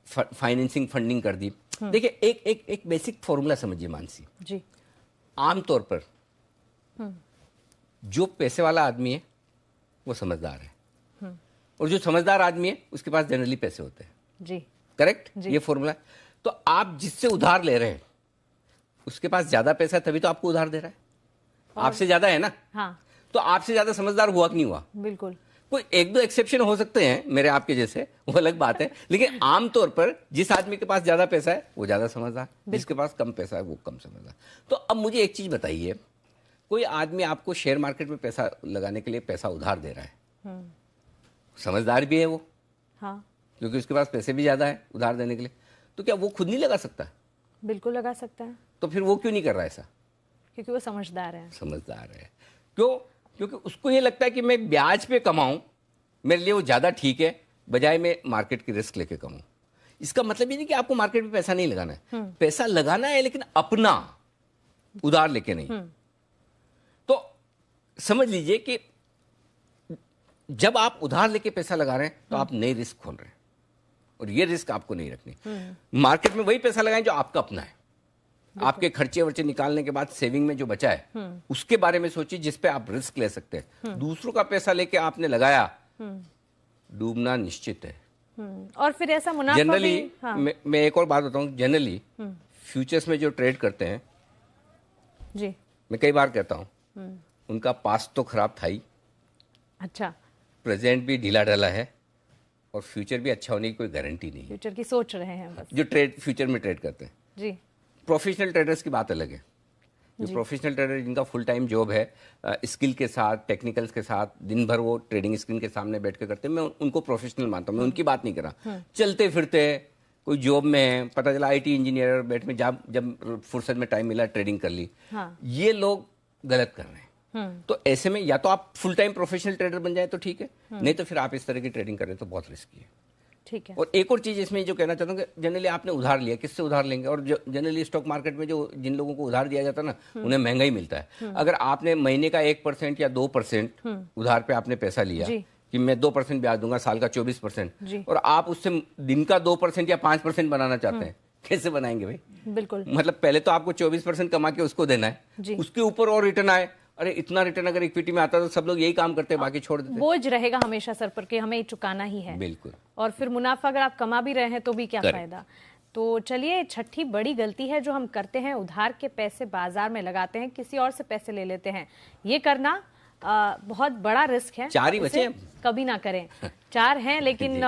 फाइनेंसिंग फंडिंग कर दी। देखिए, एक बेसिक फॉर्मूला समझिए मानसी जी। आमतौर पर जो पैसे वाला आदमी है वो समझदार है, और जो समझदार आदमी है उसके पास जनरली पैसे होते हैं जी। करेक्ट, ये फॉर्मूला। तो आप जिससे उधार ले रहे हैं उसके पास ज्यादा पैसा है, तभी तो आपको उधार दे रहा है। आपसे ज्यादा है ना। हाँ। तो आपसे ज्यादा समझदार हुआ कि नहीं हुआ? बिल्कुल। कोई 1-2 एक्सेप्शन हो सकते हैं मेरे आपके जैसे, वो अलग बात है, लेकिन आमतौर पर जिस आदमी के पास ज्यादा पैसा है वो ज्यादा समझदार, जिसके पास कम पैसा है वो कम समझदार। तो अब मुझे एक चीज बताइए, कोई आदमी आपको शेयर मार्केट में पैसा लगाने के लिए पैसा उधार दे रहा है, समझदार भी है वो, हाँ, क्योंकि उसके पास पैसे भी ज्यादा है उधार देने के लिए, तो क्या वो खुद नहीं लगा सकता? बिल्कुल लगा सकता है। तो फिर वो क्यों नहीं कर रहा है ऐसा? क्योंकि वो समझदार है। समझदार है क्यों? क्योंकि उसको ये लगता है कि मैं ब्याज पे कमाऊं, मेरे लिए वो ज्यादा ठीक है, बजाय मैं मार्केट की रिस्क लेके कमाऊं। इसका मतलब ये नहीं कि आपको मार्केट में पैसा नहीं लगाना है, पैसा लगाना है, लेकिन अपना, उधार लेके नहीं। तो समझ लीजिए कि जब आप उधार लेके पैसा लगा रहे हैं तो आप नई रिस्क खोल रहे हैं, और ये रिस्क आपको नहीं रखनी। मार्केट में वही पैसा लगाएं जो आपका अपना है। आपके खर्चे वर्चे निकालने के बाद सेविंग में जो बचा है उसके बारे में सोचिए, जिस पे आप रिस्क ले सकते हैं। दूसरों का पैसा लेके आपने लगाया, डूबना निश्चित है। और फिर ऐसा मुनाफा जनरली भी, हाँ। मैं एक और बात बताऊं, जनरली फ्यूचर्स में जो ट्रेड करते हैं जी, मैं कई बार कहता हूं उनका पास्ट तो खराब था ही, अच्छा, प्रेजेंट भी ढीला ढाला है, और फ्यूचर भी अच्छा होने की कोई गारंटी नहीं है। फ्यूचर की सोच रहे हैं बस। जो फ्यूचर में ट्रेड करते हैं जी। प्रोफेशनल ट्रेडर्स की बात अलग है। जो प्रोफेशनल ट्रेडर जिनका फुल टाइम जॉब है, स्किल के साथ, टेक्निकल्स के साथ, दिन भर वो ट्रेडिंग स्क्रीन के सामने बैठ के करते हैं, मैं उनको प्रोफेशनल मानता हूं, मैं उनकी बात नहीं कर रहा। चलते फिरते कोई जॉब में है, पता चला आईटी इंजीनियर, बैठ में जब फुर्सत में टाइम मिला ट्रेडिंग कर ली, ये लोग गलत कर रहे हैं। तो ऐसे में या तो आप फुल टाइम प्रोफेशनल ट्रेडर बन जाए तो ठीक है, नहीं तो फिर आप इस तरह की ट्रेडिंग करें तो बहुत रिस्की है। ठीक है। और एक और चीज इसमें जो कहना चाहता हूँ कि जनरली आपने उधार लिया, किससे उधार लेंगे? और जनरली स्टॉक मार्केट में जो जिन लोगों को उधार दिया जाता है ना, उन्हें महंगा ही मिलता है। अगर आपने महीने का 1% या 2% उधार पे आपने पैसा लिया कि मैं 2% ब्याज दूंगा, साल का 24%, और आप उससे दिन का 2% या 5% बनाना चाहते हैं, कैसे बनाएंगे भाई? बिल्कुल। मतलब पहले तो आपको 24% कमा के उसको देना है, उसके ऊपर और रिटर्न आए। अरे इतना रिटर्न अगर इक्विटी में आता तो सब लोग यही काम करते हैं, बाकी छोड़ देते। बोझ रहेगा हमेशा सर पर कि हमें चुकाना ही है। बिल्कुल। और फिर मुनाफा अगर आप कमा भी रहे हैं तो भी क्या फायदा। तो चलिए, छठी बड़ी गलती है जो हम करते हैं, उधार के पैसे बाजार में लगाते हैं, किसी और से पैसे ले लेते हैं। ये करना बहुत बड़ा रिस्क है। 4 ही बचे उसे कभी ना करें। 4 हैं, लेकिन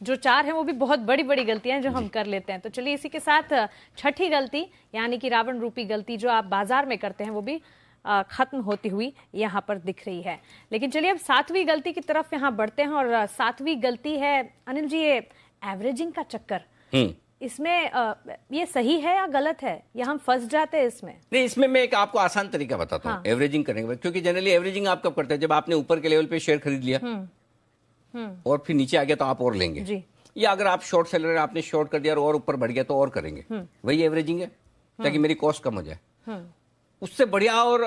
जो 4 हैं वो भी बहुत बड़ी बड़ी गलतियां जो हम कर लेते हैं। तो चलिए इसी के साथ छठी गलती यानी कि रावण रूपी गलती जो आप बाजार में करते हैं वो भी खत्म होती हुई यहाँ पर दिख रही है। लेकिन चलिए अब 7वीं गलती की तरफ यहाँ बढ़ते हैं और 7वीं गलती है अनिल जी, ये एवरेजिंग का चक्कर। इसमें ये सही है या गलत है, या हम फंस जाते हैं इसमें? नहीं, इसमें मैं एक आपको आसान तरीका बताता हूँ एवरेजिंग करने के बाद। क्योंकि जनरली एवरेजिंग आप कब करते हैं, जब आपने ऊपर के लेवल पे शेयर खरीद लिया और फिर नीचे आ गया तो आप और लेंगे जी। या अगर आप शॉर्ट सेलर हैं, आपने शॉर्ट कर दिया और ऊपर बढ़ गया तो और करेंगे, वही एवरेजिंग है, ताकि मेरी कॉस्ट कम हो जाए। उससे बढ़िया और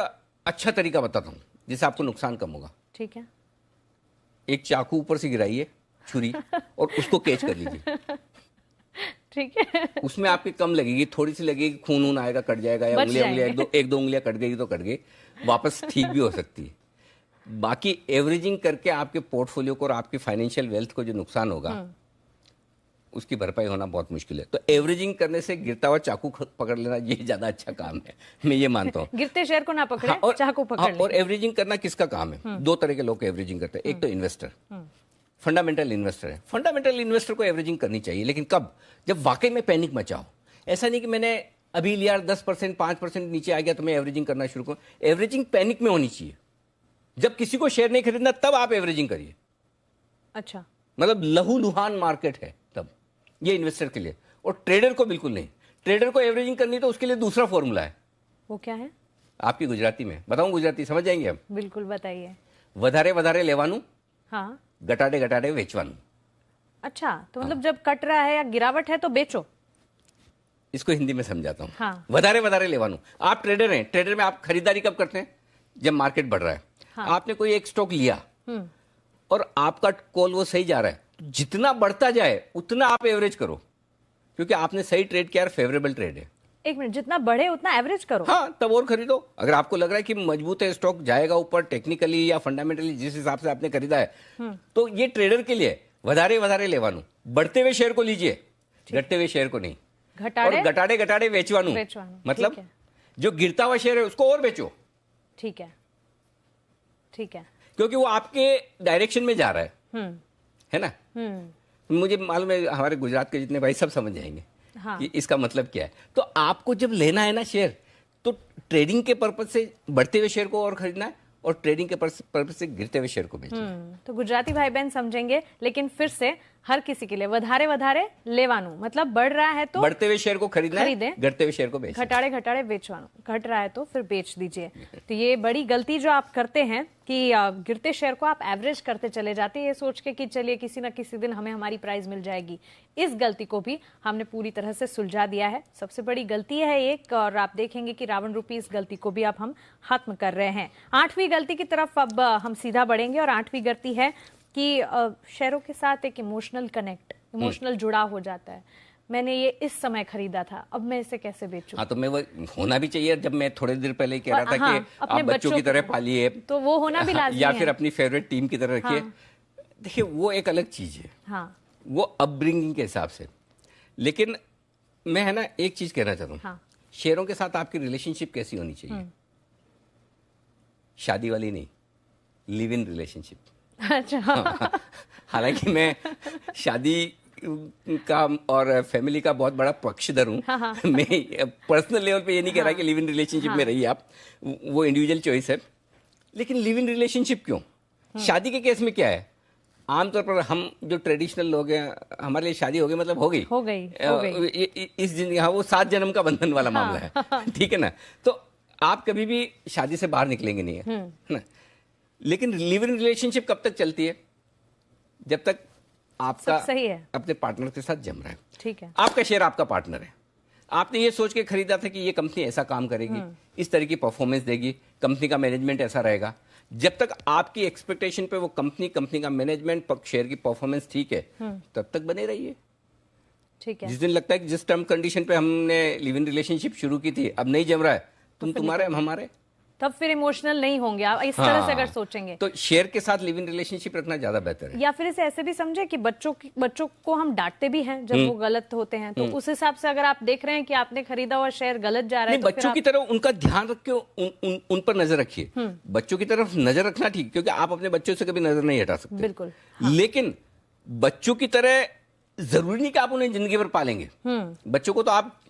अच्छा तरीका बताता हूँ जिससे आपको नुकसान कम होगा। ठीक है। एक चाकू ऊपर से गिराइए, छुरी, और उसको कैच कर लीजिए। ठीक है। उसमें आपकी कम लगेगी, थोड़ी सी लगेगी, खून ऊन आएगा, कट जाएगा, या उंगलियां एक दो उंगलियां कट गई तो कट गई, वापस ठीक भी हो सकती है। बाकी एवरेजिंग करके आपके पोर्टफोलियो को और आपकी फाइनेंशियल वेल्थ को जो नुकसान होगा उसकी भरपाई होना बहुत मुश्किल है। तो एवरेजिंग करने से गिरता हुआ चाकू पकड़ लेना ये ज्यादा अच्छा काम है, मैं ये मानता हूँ। गिरते शेयर को ना पकड़े, चाकू पकड़ ले। और एवरेजिंग करना किसका काम है? 2 तरह के लोग एवरेजिंग करते हैं। एक तो इन्वेस्टर, फंडामेंटल इन्वेस्टर है। फंडामेंटल इन्वेस्टर को एवरेजिंग करनी चाहिए, लेकिन कब? जब वाकई में पैनिक मचाओ। ऐसा नहीं कि मैंने अभी लिया 10% 5% नीचे आ गया तो मैं एवरेजिंग करना शुरू करूं। एवरेजिंग पैनिक में होनी चाहिए। जब किसी को शेयर नहीं खरीदना तब आप एवरेजिंग करिए। अच्छा, मतलब लहूलुहान मार्केट है तब, ये इन्वेस्टर के लिए। और ट्रेडर को बिल्कुल नहीं। ट्रेडर को एवरेजिंग करनी तो उसके लिए दूसरा फॉर्मूला है। वो क्या है? आपकी गुजराती में बताऊं, गुजराती समझ जाएंगे हम? बिल्कुल बताइए। वधारे वधारे लेवानू, हाँ, घटाडे घटाडे वेचवानू। अच्छा, तो मतलब जब कट रहा है या गिरावट है तो बेचो। इसको हिंदी में समझाता हूँ। हाँ। वधारे वधारे लेवानू। आप ट्रेडर हैं, ट्रेडर में आप खरीदारी कब करते हैं? जब मार्केट बढ़ रहा है। हाँ। आपने कोई एक स्टॉक लिया और आपका कॉल वो सही जा रहा है, तो जितना बढ़ता जाए उतना आप एवरेज करो, क्योंकि आपने सही ट्रेड किया और फेवरेबल ट्रेड है। एक मिनट, जितना बढ़े उतना एवरेज करो। हाँ, तब और खरीदो। अगर आपको लग रहा है कि मजबूत है, स्टॉक जाएगा ऊपर टेक्निकली या फंडामेंटली, जिस हिसाब से आपने खरीदा है, तो ये ट्रेडर के लिए वधारे वधारे लेवानू। बढ़ते हुए शेयर को लीजिए, घटते हुए शेयर को नहीं। और घटाड़े घटाड़े वेचवानू, मतलब जो गिरता हुआ शेयर है उसको और बेचो। ठीक है, ठीक है, क्योंकि वो आपके डायरेक्शन में जा रहा है ना। मुझे मालूम है हमारे गुजरात के जितने भाई सब समझ जाएंगे कि इसका मतलब क्या है। तो आपको जब लेना है ना शेयर, तो ट्रेडिंग के पर्पज से बढ़ते हुए शेयर को और खरीदना है और ट्रेडिंग के पर्पज से गिरते हुए शेयर को बेचना है। तो गुजराती भाई बहन समझेंगे, लेकिन फिर से हर किसी के लिए वधारे वधारे लेवानू, मतलब बढ़ रहा है तो बढ़ते हुए शेयर को खरीदना है, घटते हुए शेयर को बेचना। घटाड़े घटाड़े बेचवानू, घट रहा है तो फिर बेच दीजिए। तो ये बड़ी गलती जो आप करते हैं कि गिरते शेयर को आप एवरेज करते चले जाते हैं, ये सोच के कि चलिए किसी ना किसी दिन हमें हमारी प्राइस मिल जाएगी। इस गलती को भी हमने पूरी तरह से सुलझा दिया है। सबसे बड़ी गलती है एक, और आप देखेंगे कि रावण रूपी इस गलती को भी अब हम खत्म कर रहे हैं। 8वीं गलती की तरफ अब हम सीधा बढ़ेंगे और 8वीं गलती है कि शेयरों के साथ एक इमोशनल कनेक्ट, इमोशनल जुड़ाव हो जाता है। मैंने ये इस समय खरीदा था, अब मैं इसे कैसे बेचूं? हाँ, तो मैं वो होना भी चाहिए। जब मैं थोड़े देर पहले कह रहा था कि आप बच्चों की तरह पालिए, तो वो होना भी लाज़मी है। या फिर अपनी फेवरेट टीम की तरह रखिए। देखिए, वो एक अलग चीज है। हाँ, वो अपब्रिंगिंग के हिसाब से। लेकिन मैं है ना एक चीज कहना चाहता हूँ। हाँ। शेयरों के साथ आपकी रिलेशनशिप कैसी होनी चाहिए? शादी वाली नहीं, लिव इन रिलेशनशिप। अच्छा। हालांकि मैं शादी का और फैमिली का बहुत बड़ा पक्षधर हूँ। मैं पर्सनल लेवल पे ये नहीं कह रहा कि लिव इन रिलेशनशिप में रहिए आप, वो इंडिविजुअल चॉइस है। लेकिन लिव इन रिलेशनशिप क्यों? शादी के केस में क्या है? आमतौर पर हम जो ट्रेडिशनल लोग हैं, हमारे लिए शादी हो गई मतलब हो गई। इस जिंदगी, हाँ, वो 7 जन्म का बंधन वाला मामला है। ठीक है ना। तो आप कभी भी शादी से बाहर निकलेंगे नहीं है ना। लेकिन लिव इन रिलेशनशिप कब तक चलती है? जब तक आपका सही है, अपने पार्टनर के साथ जम रहा है। ठीक है। आपका शेयर आपका पार्टनर है। आपने ये सोच के खरीदा था कि ये कंपनी ऐसा काम करेगी, इस तरह की परफॉर्मेंस देगी, कंपनी का मैनेजमेंट ऐसा रहेगा। जब तक आपकी एक्सपेक्टेशन पे वो कंपनी का मैनेजमेंट, शेयर की परफॉर्मेंस ठीक है, तब तक बने रहिए। ठीक है। जिस दिन लगता है कि जिस टर्म कंडीशन पे हमने लिव इन रिलेशनशिप शुरू की थी अब नहीं जम रहा है, तुम तुम्हारे हम हमारे, तब फिर इमोशनल नहीं होंगे आप इस तरह से अगर सोचेंगे तो शेयर के साथ लिव इन रिलेशनशिप रखना ज्यादा बेहतर है। या फिर इसे ऐसे भी समझे कि बच्चों को हम डांटते भी हैं जब वो गलत होते हैं, तो उस हिसाब से अगर आप देख रहे हैं कि आपने खरीदा हुआ शेयर गलत जा रहा है, नहीं, बच्चों की तरफ उनका ध्यान रख के उन पर नजर रखिए। बच्चों की तरफ नजर रखना ठीक, क्योंकि आप अपने बच्चों से कभी नजर नहीं हटा सकते। बिल्कुल। लेकिन बच्चों की तरह जरूरी नहीं कि आप उन्हें जिंदगी भर पालेंगे। बच्चों को तो आप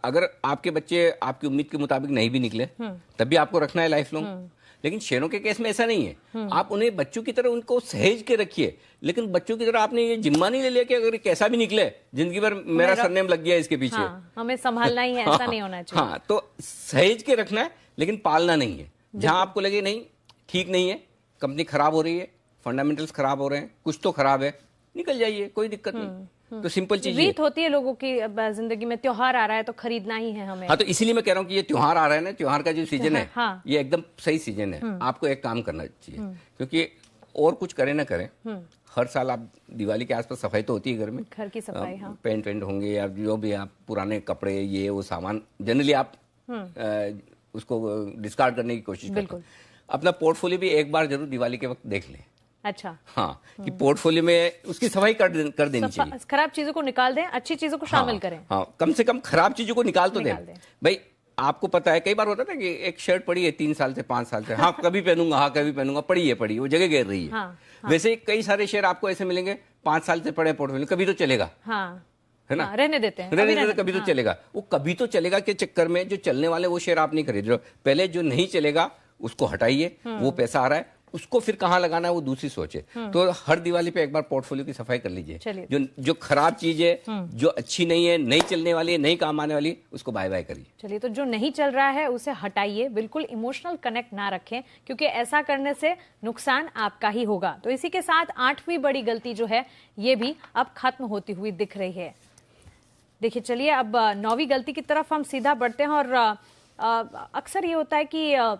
अगर आपके बच्चे आपकी उम्मीद के मुताबिक नहीं भी निकले तब भी आपको रखना है लाइफ लॉन्ग। लेकिन शेयरों के केस में ऐसा नहीं है। आप उन्हें बच्चों की तरह उनको सहेज के रखिए, लेकिन बच्चों की तरह आपने ये जिम्मा नहीं ले लिया कि अगर कैसा भी निकले जिंदगी भर मेरा सरनेम लग गया इसके पीछे। हमें संभालना ही है, ऐसा नहीं होना चाहिए। हाँ, तो सहेज के रखना है, लेकिन पालना नहीं है। जहां आपको लगे नहीं ठीक नहीं है, कंपनी खराब हो रही है, फंडामेंटल्स खराब हो रहे हैं, कुछ तो खराब है, निकल जाइए, कोई दिक्कत नहीं। तो सिंपल चीज रीत होती है लोगों की जिंदगी में, त्योहार आ रहा है तो खरीदना ही है हमें। हाँ, तो इसीलिए मैं कह रहा हूँ कि ये त्योहार आ रहा है ना, त्योहार का जो सीजन है हाँ। ये एकदम सही सीजन है। आपको एक काम करना चाहिए, क्योंकि और कुछ करें ना करें, हर साल आप दिवाली के आसपास सफाई तो होती है घर में, घर की सफाई। हाँ। पेंट वेंट होंगे या जो भी आप पुराने कपड़े ये वो सामान जनरली आप उसको डिस्कार्ड करने की कोशिश करते हैं। अपना पोर्टफोलियो भी एक बार जरूर दिवाली के वक्त देख लें। अच्छा। हाँ, कि पोर्टफोलियो में उसकी सफाई कर देनी चाहिए। खराब चीजों को निकाल दें, अच्छी चीजों को शामिल करें। हाँ, कम से कम खराब चीजों को निकाल तो दें। भाई आपको पता है कई बार होता है ना कि एक शर्ट पड़ी है 3 साल से 5 साल से, हाँ कभी पहनूंगा, हाँ कभी पहनूंगा, पड़ी वो जगह गिर रही है। हाँ। वैसे कई सारे शेयर आपको ऐसे मिलेंगे 5 साल से पड़े पोर्टफोलियो, कभी तो चलेगा। हाँ। है ना? रहने देते हैं, रहने देते, कभी तो चलेगा। वो कभी तो चलेगा के चक्कर में जो चलने वाले वो शेयर आप नहीं खरीद रहे हो। पहले जो नहीं चलेगा उसको हटाइए, वो पैसा आ रहा है उसको फिर कहाँ लगाना है वो दूसरी सोच है। तो हर दिवाली पे एक बार पोर्टफोलियो की सफाई कर लीजिए। जो खराब चीज है, जो अच्छी नहीं है, नहीं चलने वाली है, नहीं काम आने वाली, उसको बाय बाय करिए। चलिए, तो जो नहीं चल रहा है उसे हटाइए, बिल्कुल इमोशनल कनेक्ट ना रखें, क्योंकि ऐसा करने से नुकसान आपका ही होगा। तो इसी के साथ 8वीं बड़ी गलती जो है ये भी अब खत्म होती हुई दिख रही है। देखिए, चलिए अब 9वीं गलती की तरफ हम सीधा बढ़ते हैं। और अक्सर ये होता है कि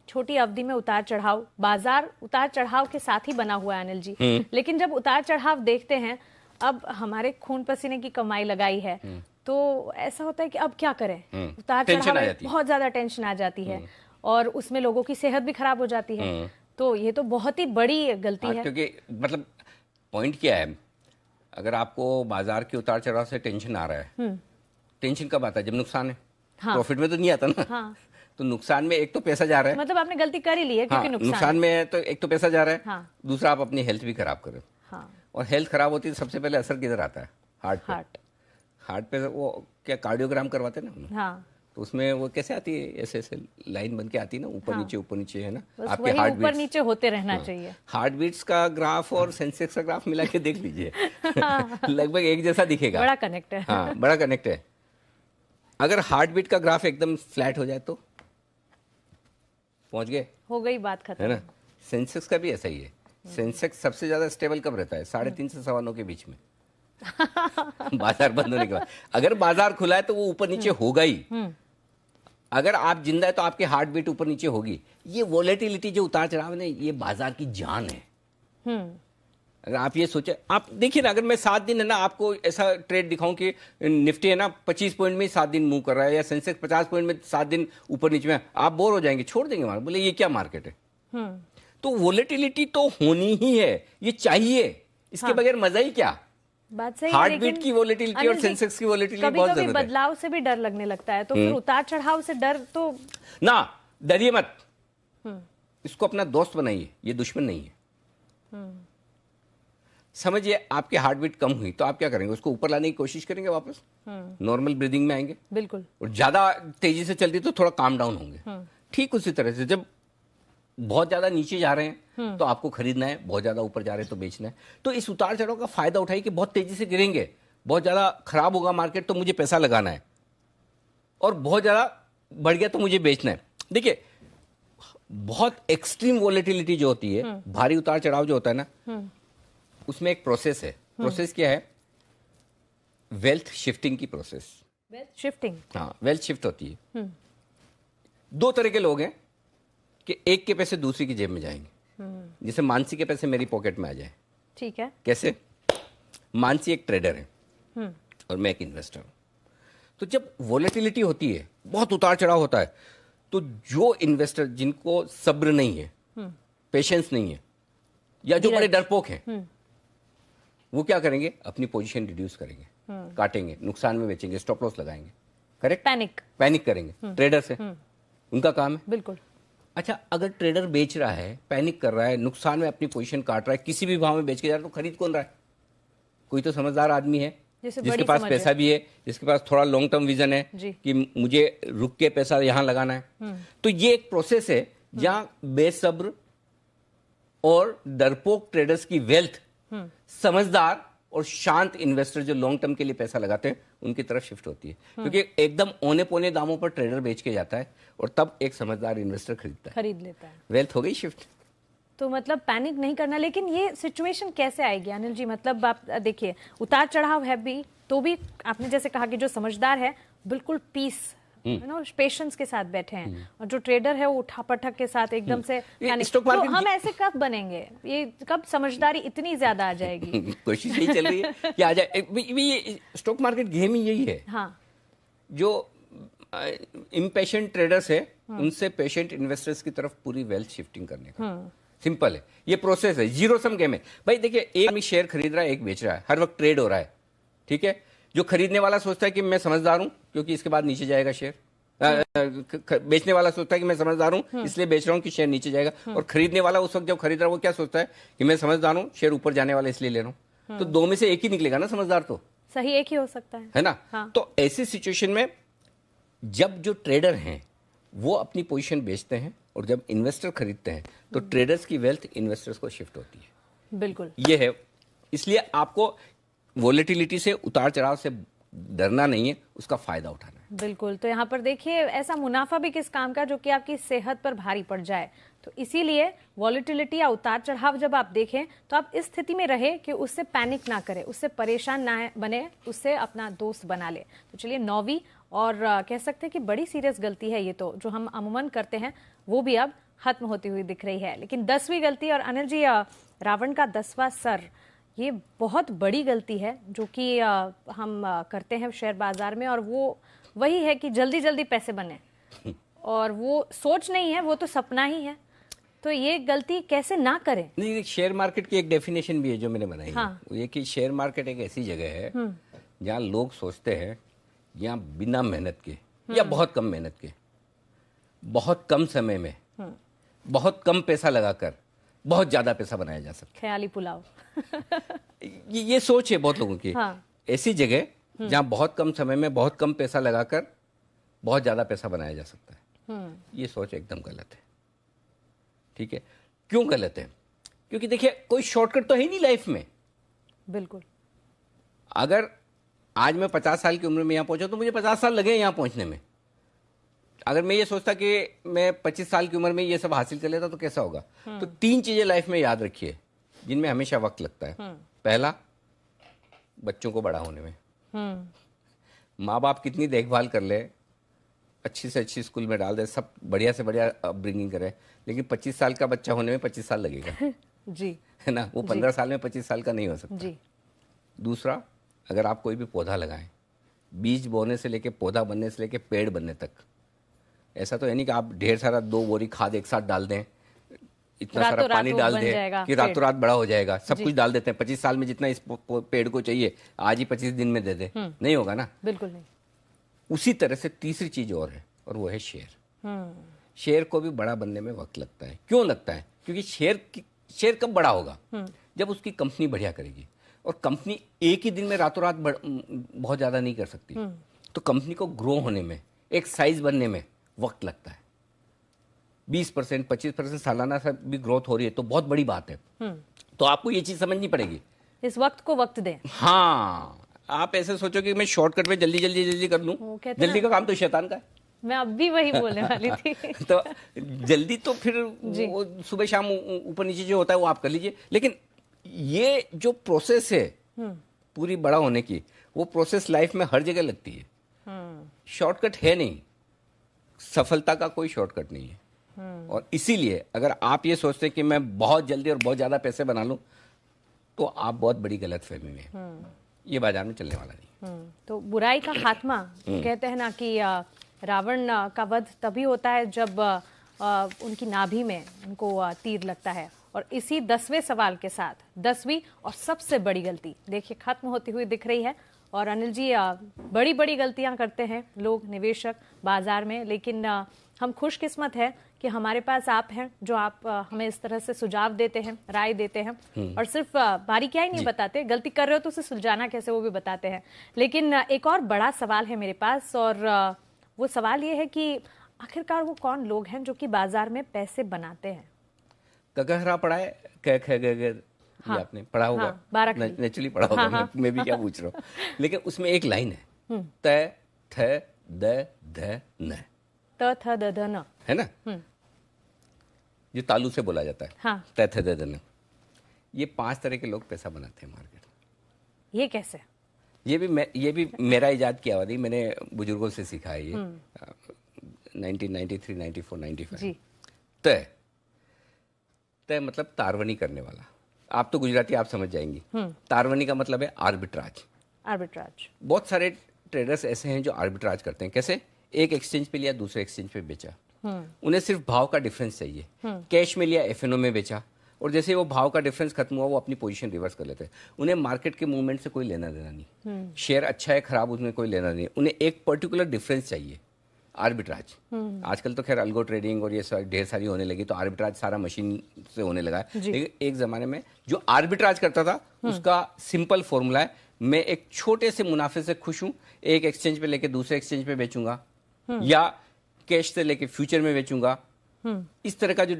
छोटी अवधि में उतार चढ़ाव, बाजार उतार चढ़ाव के साथ ही बना हुआ है अनिल जी। लेकिन जब उतार चढ़ाव देखते हैं, अब हमारे खून पसीने की कमाई लगाई है, तो ऐसा होता है कि अब क्या करें। उतार चढ़ाव बहुत ज्यादा टेंशन आ जाती है और उसमें लोगों की सेहत भी खराब हो जाती है। तो ये तो बहुत ही बड़ी गलती है। क्योंकि मतलब पॉइंट क्या है, अगर आपको बाजार के उतार चढ़ाव से टेंशन आ रहा है, टेंशन कब आता है? जब नुकसान है। प्रॉफिट में तो नहीं आता ना। तो नुकसान में एक तो पैसा जा रहा है, मतलब आपने गलती कर ही ली है, क्योंकि नुकसान में है तो एक तो पैसा जा रहा है, दूसरा आप अपनी हेल्थ भी खराब कर रहे हो। और हेल्थ खराब होती है तो सबसे पहले असर किधर आता है? हार्ट पे वो क्या कार्डियोग्राम करवाते हैं ना, तो उसमें वो कैसे आती है, ऐसे ऐसे लाइन बन के आती है ना, ऊपर नीचे है ना, आपके हार्ट बीट्स ऊपर नीचे होते रहना चाहिए। हार्ट बीट्स का ग्राफ और सेंसेक्स का ग्राफ मिला के देख लीजिए, लगभग एक जैसा दिखेगा। बड़ा कनेक्ट है। हाँ, बड़ा कनेक्ट है। अगर हार्ट बीट का ग्राफ एकदम फ्लैट हो जाए तो पहुंच गए, हो गई बात खत्म, है ना। सेंसेक्स का भी ऐसा ही है। सेंसेक्स सबसे ज्यादा स्टेबल कब रहता है? 3.5 से 9.25 के बीच में। बाजार बंद होने के बाद। अगर बाजार खुला है तो वो ऊपर नीचे होगा ही। अगर आप जिंदा है तो आपकी हार्ट बीट ऊपर नीचे होगी। ये वोलेटिलिटी जो उतार चढ़ाव है, ये बाजार की जान है। अगर आप ये सोचे, आप देखिए ना, अगर मैं 7 दिन है ना आपको ऐसा ट्रेड दिखाऊं कि निफ्टी है ना 25 पॉइंट में 7 दिन मूव कर रहा है, या सेंसेक्स 50 पॉइंट में 7 दिन ऊपर नीचे में, आप बोर हो जाएंगे, छोड़ देंगे मार्केट, बोले ये क्या मार्केट है। तो वोलेटिलिटी तो होनी ही है, ये चाहिए, इसके बगैर मजा ही क्या। बात सही। हार्ट बीट की वोलेटिलिटी और सेंसेक्स की वोलेटिलिटी बहुत जरूरत है। कभी बदलाव से भी डर लगने लगता है, तो फिर उतार चढ़ाव से डर तो ना, डरिए मत, इसको अपना दोस्त बनाइए, ये दुश्मन नहीं है। समझिए आपकी हार्ट बीट कम हुई तो आप क्या करेंगे? उसको ऊपर लाने की कोशिश करेंगे, वापस नॉर्मल ब्रीदिंग में आएंगे। बिल्कुल। और ज्यादा तेजी से चलती तो थोड़ा काम डाउन होंगे। ठीक उसी तरह से जब बहुत ज्यादा नीचे जा रहे हैं तो आपको खरीदना है, बहुत ज्यादा ऊपर जा रहे हैं तो बेचना है। तो इस उतार चढ़ाव का फायदा उठाइए कि बहुत तेजी से गिरेंगे, बहुत ज्यादा खराब होगा मार्केट तो मुझे पैसा लगाना है, और बहुत ज्यादा बढ़ गया तो मुझे बेचना है। देखिए, बहुत एक्सट्रीम वोलेटिलिटी जो होती है, भारी उतार चढ़ाव जो होता है ना, उसमें एक प्रोसेस है। प्रोसेस क्या है? वेल्थ शिफ्टिंग की प्रोसेस। Wealth shifting? हाँ, वेल्थ शिफ्ट होती है। 2 तरह के लोग हैं कि एक के पैसे दूसरी की जेब में जाएंगे। जैसे मानसी के पैसे मेरी पॉकेट में आ जाए। ठीक है। कैसे? मानसी एक ट्रेडर है और मैं एक इन्वेस्टर हूं। तो जब वोलेटिलिटी होती है, बहुत उतार चढ़ाव होता है, तो जो इन्वेस्टर जिनको सब्र नहीं है, पेशेंस नहीं है, या जो बड़े डरपोक हैं, वो क्या करेंगे? अपनी पोजीशन रिड्यूस करेंगे, काटेंगे, नुकसान में बेचेंगे, स्टॉप लॉस लगाएंगे। करेक्ट? पैनिक करेंगे। ट्रेडर से उनका काम है। बिल्कुल। अच्छा, अगर ट्रेडर बेच रहा है, पैनिक कर रहा है, नुकसान में अपनी पोजीशन काट रहा है, किसी भी भाव में बेच के जा रहा है, तो खरीद कौन रहा है? कोई तो समझदार आदमी है जिसके पास पैसा भी है, जिसके पास थोड़ा लॉन्ग टर्म विजन है कि मुझे रुक के पैसा यहां लगाना है। तो ये एक प्रोसेस है जहां बेसब्र और डरपोक ट्रेडर्स की वेल्थ समझदार और शांत इन्वेस्टर जो लॉन्ग टर्म के लिए पैसा लगाते हैं उनकी तरफ शिफ्ट होती है, क्योंकि एकदम औने पौने दामों पर ट्रेडर बेच के जाता है और तब एक समझदार इन्वेस्टर खरीद लेता है। वेल्थ हो गई शिफ्ट। तो मतलब पैनिक नहीं करना। लेकिन ये सिचुएशन कैसे आएगी अनिल जी? मतलब आप देखिए, उतार चढ़ाव है भी, तो भी आपने जैसे कहा कि जो समझदार है बिल्कुल पीस, पेशेंस के साथ बैठे हैं, और जो ट्रेडर है वो उठापटक के साथ एकदम से स्टॉक तो हम ऐसे कब बनेंगे? ये कब समझदारी इतनी ज्यादा आ जाएगी? कोशिश यही चल रही है कि आ जाए। ये स्टॉक मार्केट गेम ही यही है। हाँ। जो इम्पेशेंट ट्रेडर्स है उनसे पेशेंट इन्वेस्टर्स की तरफ पूरी वेल्थ शिफ्टिंग करने का सिंपल है। ये प्रोसेस है, जीरो सम गेम है भाई। देखिए, एक आदमी शेयर खरीद रहा है, एक बेच रहा है, हर वक्त ट्रेड हो रहा है, ठीक है। जो खरीदने वाला सोचता है कि मैं समझदार हूं क्योंकि इसके बाद नीचे जाएगा शेयर, बेचने वाला सोचता है कि मैं समझदार हूं इसलिए बेच रहा हूं कि शेयर नीचे जाएगा, और खरीदने वाला उस वक्त जब खरीद रहा है वो क्या सोचता है कि मैं समझदार हूं, शेयर ऊपर जाने वाला इसलिए ले रहा हूं। तो दो में से एक ही निकलेगा ना समझदार, तो सही एक ही हो सकता है ना? हाँ। तो ऐसी सिचुएशन में जब जो ट्रेडर हैं वो अपनी पोजीशन बेचते हैं और जब इन्वेस्टर खरीदते हैं तो ट्रेडर्स की वेल्थ इन्वेस्टर्स को शिफ्ट होती है। बिल्कुल ये है। इसलिए आपको वोलेटिलिटी से, उतार चढ़ाव से डरना नहीं है, उसका फायदा उठाना है। बिल्कुल। तो यहाँ पर देखिए, ऐसा मुनाफा भी किस काम का जो कि आपकी सेहत पर भारी पड़ जाए। तो इसीलिए वॉलेटिलिटी या उतार चढ़ाव जब आप देखें तो आप इस स्थिति में रहे कि उससे पैनिक ना करें, उससे परेशान ना बने, उससे अपना दोस्त बना ले। तो चलिए, 9वीं और कह सकते हैं कि बड़ी सीरियस गलती है ये, तो जो हम अमूमन करते हैं वो भी अब खत्म होती हुई दिख रही है। लेकिन 10वीं गलती, और अनिल जी, रावण का 10वां सर, ये बहुत बड़ी गलती है जो कि हम करते हैं शेयर बाजार में, और वो वही है कि जल्दी जल्दी पैसे बने, और वो सोच नहीं है, वो तो सपना ही है। तो ये गलती कैसे ना करें? नहीं, शेयर मार्केट की एक डेफिनेशन भी है जो मैंने बनाई हाँ। है, ये कि शेयर मार्केट एक ऐसी जगह है जहाँ लोग सोचते हैं यहाँ बिना मेहनत के या बहुत कम मेहनत के, बहुत कम समय में, बहुत कम पैसा लगाकर बहुत ज्यादा पैसा बनाया जा सकता है। ख्याली पुलाव। ये सोच है बहुत लोगों की। हाँ। ऐसी जगह जहाँ बहुत कम समय में बहुत कम पैसा लगाकर बहुत ज्यादा पैसा बनाया जा सकता है, ये सोच एकदम गलत है। ठीक है, क्यों गलत है? क्योंकि देखिए, कोई शॉर्टकट तो है नहीं लाइफ में। बिल्कुल। अगर आज मैं 50 साल की उम्र में यहाँ पहुंचा तो मुझे 50 साल लगे यहाँ पहुंचने में। अगर मैं ये सोचता कि मैं 25 साल की उम्र में ये सब हासिल कर लेता तो कैसा होगा? तो 3 चीजें लाइफ में याद रखिए जिनमें हमेशा वक्त लगता है। पहला, बच्चों को बड़ा होने में। माँ बाप कितनी देखभाल कर ले, अच्छी से अच्छी स्कूल में डाल दे, सब बढ़िया से बढ़िया अपब्रिंगिंग करे, लेकिन 25 साल का बच्चा होने में 25 साल लगेगा। जी। है ना? वो 15 साल में 25 साल का नहीं हो सकता। जी। दूसरा, अगर आप कोई भी पौधा लगाएं, बीज बोने से लेके पौधा बनने से लेके पेड़ बनने तक, ऐसा तो है नहीं कि आप ढेर सारा 2 बोरी खाद एक साथ डाल दें, इतना सारा पानी डाल दें कि रातों रात बड़ा हो जाएगा। सब कुछ डाल देते हैं, 25 साल में जितना इस पेड़ को चाहिए आज ही 25 दिन में दे दे, नहीं होगा ना? बिल्कुल नहीं। उसी तरह से तीसरी चीज और है, और वो है शेयर। शेयर को भी बड़ा बनने में वक्त लगता है। क्यों लगता है? क्योंकि शेयर कब बड़ा होगा? जब उसकी कंपनी बढ़िया करेगी। और कंपनी एक ही दिन में रातों रात बहुत ज्यादा नहीं कर सकती। तो कंपनी को ग्रो होने में, एक साइज बनने में वक्त लगता है। 20%, 25% सालाना से भी ग्रोथ हो रही है तो बहुत बड़ी बात है। तो आपको ये चीज समझनी पड़ेगी, इस वक्त को वक्त दें। हाँ, आप ऐसे सोचो कि मैं शॉर्टकट में जल्दी जल्दी जल्दी कर लूं, जल्दी का काम तो शैतान का है। मैं अब भी वही बोलने वाली थी। तो जल्दी तो फिर वो सुबह शाम ऊपर नीचे जो होता है वो आप कर लीजिए, लेकिन ये जो प्रोसेस है पूरी बड़ा होने की, वो प्रोसेस लाइफ में हर जगह लगती है। शॉर्टकट है नहीं, सफलता का कोई शॉर्टकट नहीं है। और इसीलिए अगर आप ये सोचते हैं कि मैं बहुत जल्दी और बहुत ज्यादा पैसे बना लूं, तो आप बहुत बड़ी गलतफहमी में हैं। ये बाजार में चलने वाला नहीं। तो बुराई का खात्मा कहते हैं ना कि रावण का वध तभी होता है जब उनकी नाभि में उनको तीर लगता है। और इसी 10वें सवाल के साथ 10वीं और सबसे बड़ी गलती देखिए खत्म होती हुई दिख रही है। और अनिल जी, बड़ी बड़ी गलतियां करते हैं लोग, निवेशक बाजार में, लेकिन हम खुशकिस्मत है कि हमारे पास आप हैं जो आप हमें इस तरह से सुझाव देते हैं, राय देते हैं और सिर्फ बारीकियां ही नहीं बताते, गलती कर रहे हो तो उसे सुलझाना कैसे वो भी बताते हैं। लेकिन एक और बड़ा सवाल है मेरे पास, और वो सवाल ये है कि आखिरकार वो कौन लोग हैं जो कि बाजार में पैसे बनाते हैं? ककहरा पढ़ा है, कह ख ग ग, ये आपने पढ़ा होगा, नेचुरली पढ़ा होगा, मैं भी क्या पूछ रहा हूँ। लेकिन उसमें एक लाइन है, त थ द ध न, त थ द ध न, है ना, जो तालु से बोला जाता है। हाँ। त थ द ध न, ये 5 तरह के लोग पैसा बनाते हैं मार्केट में। ये कैसे? ये भी मेरा इजाद किया हुआ, मैंने बुजुर्गों से सीखा है ये, 1993, 94, 95। जी। तय मतलब तारवनी करने वाला। आप तो गुजराती, आप समझ जाएंगी। तारवनी का मतलब है आर्बिट्राज। आर्बिट्राज। बहुत सारे ट्रेडर्स ऐसे हैं जो आर्बिट्राज करते हैं। कैसे? एक एक्सचेंज पे लिया, दूसरे एक्सचेंज पे बेचा, उन्हें सिर्फ भाव का डिफरेंस चाहिए। कैश में लिया, एफएनओ में बेचा, और जैसे वो भाव का डिफरेंस खत्म हुआ वो अपनी पोजीशन रिवर्स कर लेते हैं। उन्हें मार्केट के मूवमेंट से कोई लेना देना नहीं, शेयर अच्छा है खराब उसमें कोई लेना नहीं, उन्हें एक पर्टिकुलर डिफरेंस चाहिए, आर्बिट्राज। आजकल तो खैर अल्गो ट्रेडिंग और ये ढेर सारी होने लगी, तो आर्बिट्राज सारा मशीन से होने लगा है। लेकिन एक जमाने में जो आर्बिट्राज करता था उसका सिंपल फॉर्मूला है, मैं एक छोटे से मुनाफे से खुश हूं, एक एक्सचेंज पे लेके दूसरे एक्सचेंज पे बेचूंगा, या कैश से लेके फ्यूचर में बेचूंगा। इस तरह का जो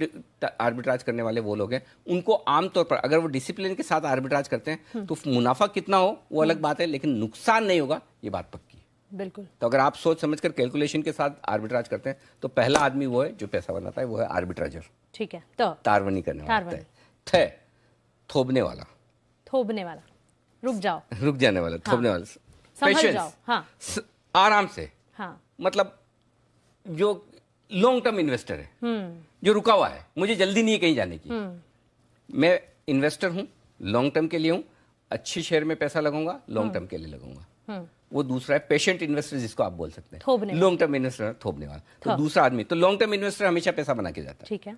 आर्बिट्राज करने वाले वो लोग हैं, उनको आमतौर पर अगर वो डिसिप्लिन के साथ आर्बिट्राज करते हैं तो मुनाफा कितना हो वो अलग बात है, लेकिन नुकसान नहीं होगा, ये बात पक्की है। बिल्कुल। तो अगर आप सोच समझकर कैलकुलेशन के साथ आर्बिट्राज करते हैं तो पहला आदमी वो है जो पैसा बनाता है, वो है आर्बिट्राजर। ठीक है। तो तारवनी करने वाला। थ थोपने वाला। थोपने वाला, रुक जाओ, रुक जाने वाला, थोपने वाला, समझ जाओ। हाँ। आराम से। हाँ। मतलब जो लॉन्ग टर्म इन्वेस्टर है, जो रुका हुआ है, मुझे जल्दी नहीं है कहीं जाने की, मैं इन्वेस्टर हूं, लॉन्ग टर्म के लिए हूं, अच्छी शेयर में पैसा लगाऊंगा, लॉन्ग टर्म के लिए लगाऊंगा। वो दूसरा है पेशेंट इन्वेस्टर, जिसको आप बोल सकते हैं, लॉन्ग टर्म इन्वेस्टर, थोपने वाला। तो दूसरा आदमी, तो लॉन्ग टर्म इन्वेस्टर हमेशा पैसा बना के जाता है। ठीक है।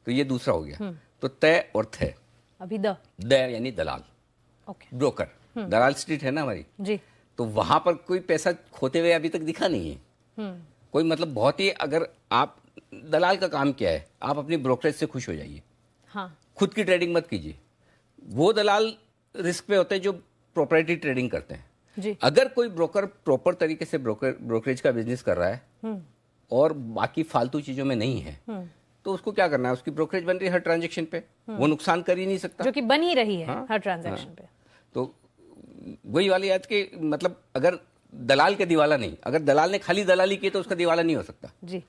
तो ये दूसरा हो गया। तो तय और थ, अभी द यानी दलाल, ओके, ब्रोकर। दलाल स्ट्रीट है ना हमारी जी, तो वहां पर कोई पैसा खोते हुए अभी तक दिखा नहीं है कोई। मतलब बहुत ही, अगर आप दलाल का काम क्या है, आप अपनी ब्रोकरेज से खुश हो जाइए। हाँ। खुद की ट्रेडिंग मत कीजिए। वो दलाल रिस्क पे होते हैं जो प्रोप्राइटरी ट्रेडिंग करते हैं जी। अगर कोई ब्रोकर प्रॉपर तरीके से ब्रोकरेज का बिजनेस कर रहा है और बाकी फालतू चीजों में नहीं है, तो उसको क्या करना है, उसकी ब्रोकरेज बन रही है हर ट्रांजेक्शन पे, वो नुकसान कर ही नहीं सकता, जो कि बन ही रही है। हाँ, हर ट्रांजैक्शन पे। तो वही वाली बात कि मतलब अगर दलाल के दिवाला नहीं, अगर दलाल ने खाली दलाली की तो उसका दिवाला नहीं हो सकता जी।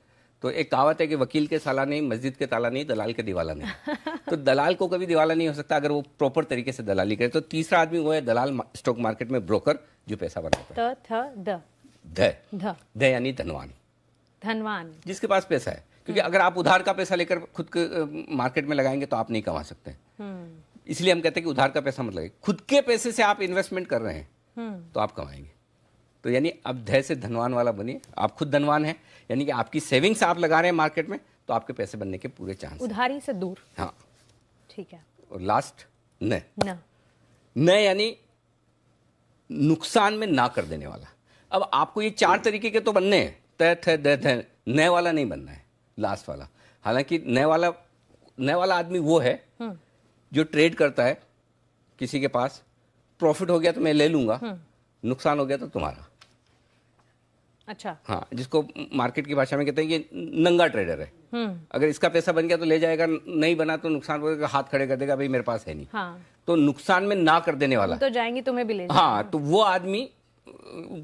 तो एक कहावत है कि वकील के साला नहीं, मस्जिद के ताला नहीं, दलाल के दिवाला नहीं। तो दलाल को कभी दिवाला नहीं हो सकता अगर वो प्रॉपर तरीके से दलाली करे। तो तीसरा आदमी वो है दलाल, स्टॉक मार्केट में ब्रोकर, जो पैसा बनाता है। ध यानी धनवान, धनवान, जिसके पास पैसा है। क्योंकि अगर आप उधार का पैसा लेकर खुद के मार्केट में लगाएंगे तो आप नहीं कमा सकते। इसलिए हम कहते हैं कि उधार का पैसा मत लगाइए, खुद के पैसे से आप इन्वेस्टमेंट कर रहे हैं तो आप कमाएंगे। तो यानी अब धय से धनवान वाला बनिए, आप खुद धनवान हैं, यानी कि आपकी सेविंग्स आप लगा रहे हैं मार्केट में तो आपके पैसे बनने के पूरे चांस। उधारी से दूर। हाँ, ठीक है। और लास्ट न यानी नुकसान में ना कर देने वाला। अब आपको ये 4 तरीके के तो बनने हैं, तय थ द ध, नए वाला नहीं बनना है, लास्ट वाला। हालांकि नए वाला आदमी वो है जो ट्रेड करता है, किसी के पास प्रॉफिट हो गया तो मैं ले लूंगा, नुकसान हो गया तो तुम्हारा। अच्छा। हाँ, जिसको मार्केट की भाषा में कहते हैं ये नंगा ट्रेडर है। अगर इसका पैसा बन गया तो ले जाएगा, नहीं बना तो नुकसान होगा, हाथ खड़े कर देगा, भाई मेरे पास है नहीं। हाँ। तो नुकसान में ना कर देने वाला तो जाएंगी तुम्हें भी ले। हाँ, तो वो आदमी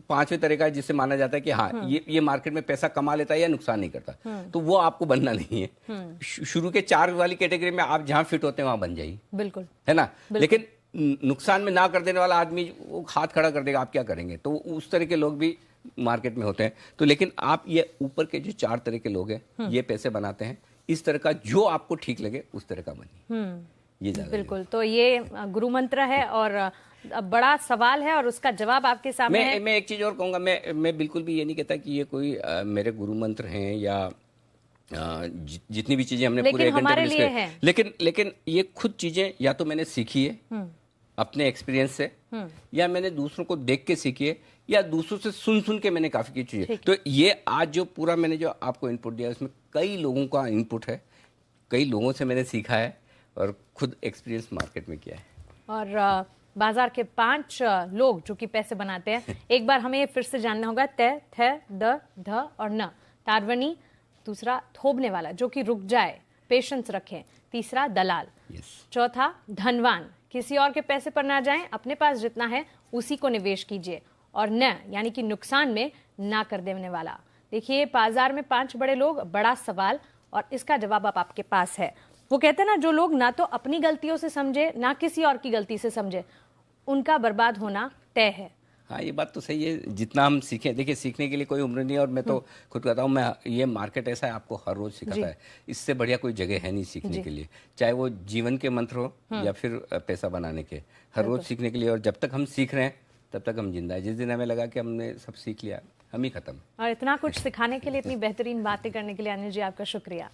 5वें तरह का है जिससे माना जाता है कि हाँ ये मार्केट में पैसा कमा लेता है या नुकसान नहीं करता। तो वो आपको बनना नहीं है। शुरू के 4 वाली कैटेगरी में आप जहां फिट होते हैं वहां बन जाइए। बिल्कुल, है ना। लेकिन नुकसान में ना कर देने वाला आदमी वो हाथ खड़ा कर देगा, आप क्या करेंगे। तो उस तरह के लोग भी मार्केट में होते हैं। तो लेकिन आप ये ऊपर के जो 4 तरह के लोग हैं ये पैसे बनाते हैं, इस तरह का जो आपको ठीक लगे उस तरह का बनिए। ये ज्यादा बिल्कुल, तो ये गुरु मंत्र है और बड़ा सवाल है और उसका जवाब आपके सामने है। मैं एक चीज और कहूंगा, मैं बिल्कुल भी ये नहीं कहता कि ये कोई मेरे गुरु मंत्र हैं या जितनी भी चीजें हमने पूरे 1 घंटे में लिए है। लेकिन ये खुद चीजें या तो मैंने सीखी है अपने एक्सपीरियंस से, या मैंने दूसरों को देख के सीखी है, या दूसरों से सुन के मैंने काफी की चीजें। तो ये आज जो पूरा मैंने जो आपको इनपुट दिया उसमें कई लोगों का इनपुट है, कई लोगों से मैंने सीखा है और खुद एक्सपीरियंस मार्केट में किया है। और बाजार के 5 लोग जो कि पैसे बनाते हैं, एक बार हमें फिर से जानना होगा। त, थ, द, ध और न। तारवनी, दूसरा थोबने वाला जो कि रुक जाए, पेशेंस रखें। तीसरा दलाल, चौथा धनवान, किसी और के पैसे पर ना जाएं, अपने पास जितना है उसी को निवेश कीजिए। और न यानी कि नुकसान में ना कर देने वाला। देखिए, बाजार में 5 बड़े लोग, बड़ा सवाल, और इसका जवाब अब आपके पास है। वो कहते हैं ना, जो लोग ना तो अपनी गलतियों से समझे ना किसी और की गलती से समझे, उनका बर्बाद होना तय है। हाँ, ये बात तो सही है। जितना हम सीखें, देखिए सीखने के लिए कोई उम्र नहीं है, और मैं तो खुद कहता हूँ, मैं ये मार्केट ऐसा है, आपको हर रोज सिखाता है। इससे बढ़िया कोई जगह है नहीं सीखने के लिए, चाहे वो जीवन के मंत्र हो या फिर पैसा बनाने के, हर रोज सीखने के लिए। और जब तक हम सीख रहे हैं तब तक हम जिंदा है। जिस दिन हमें लगा कि हमने सब सीख लिया, हम ही खत्म। और इतना कुछ सिखाने के लिए, इतनी बेहतरीन बातें करने के लिए अनिल जी, आपका शुक्रिया।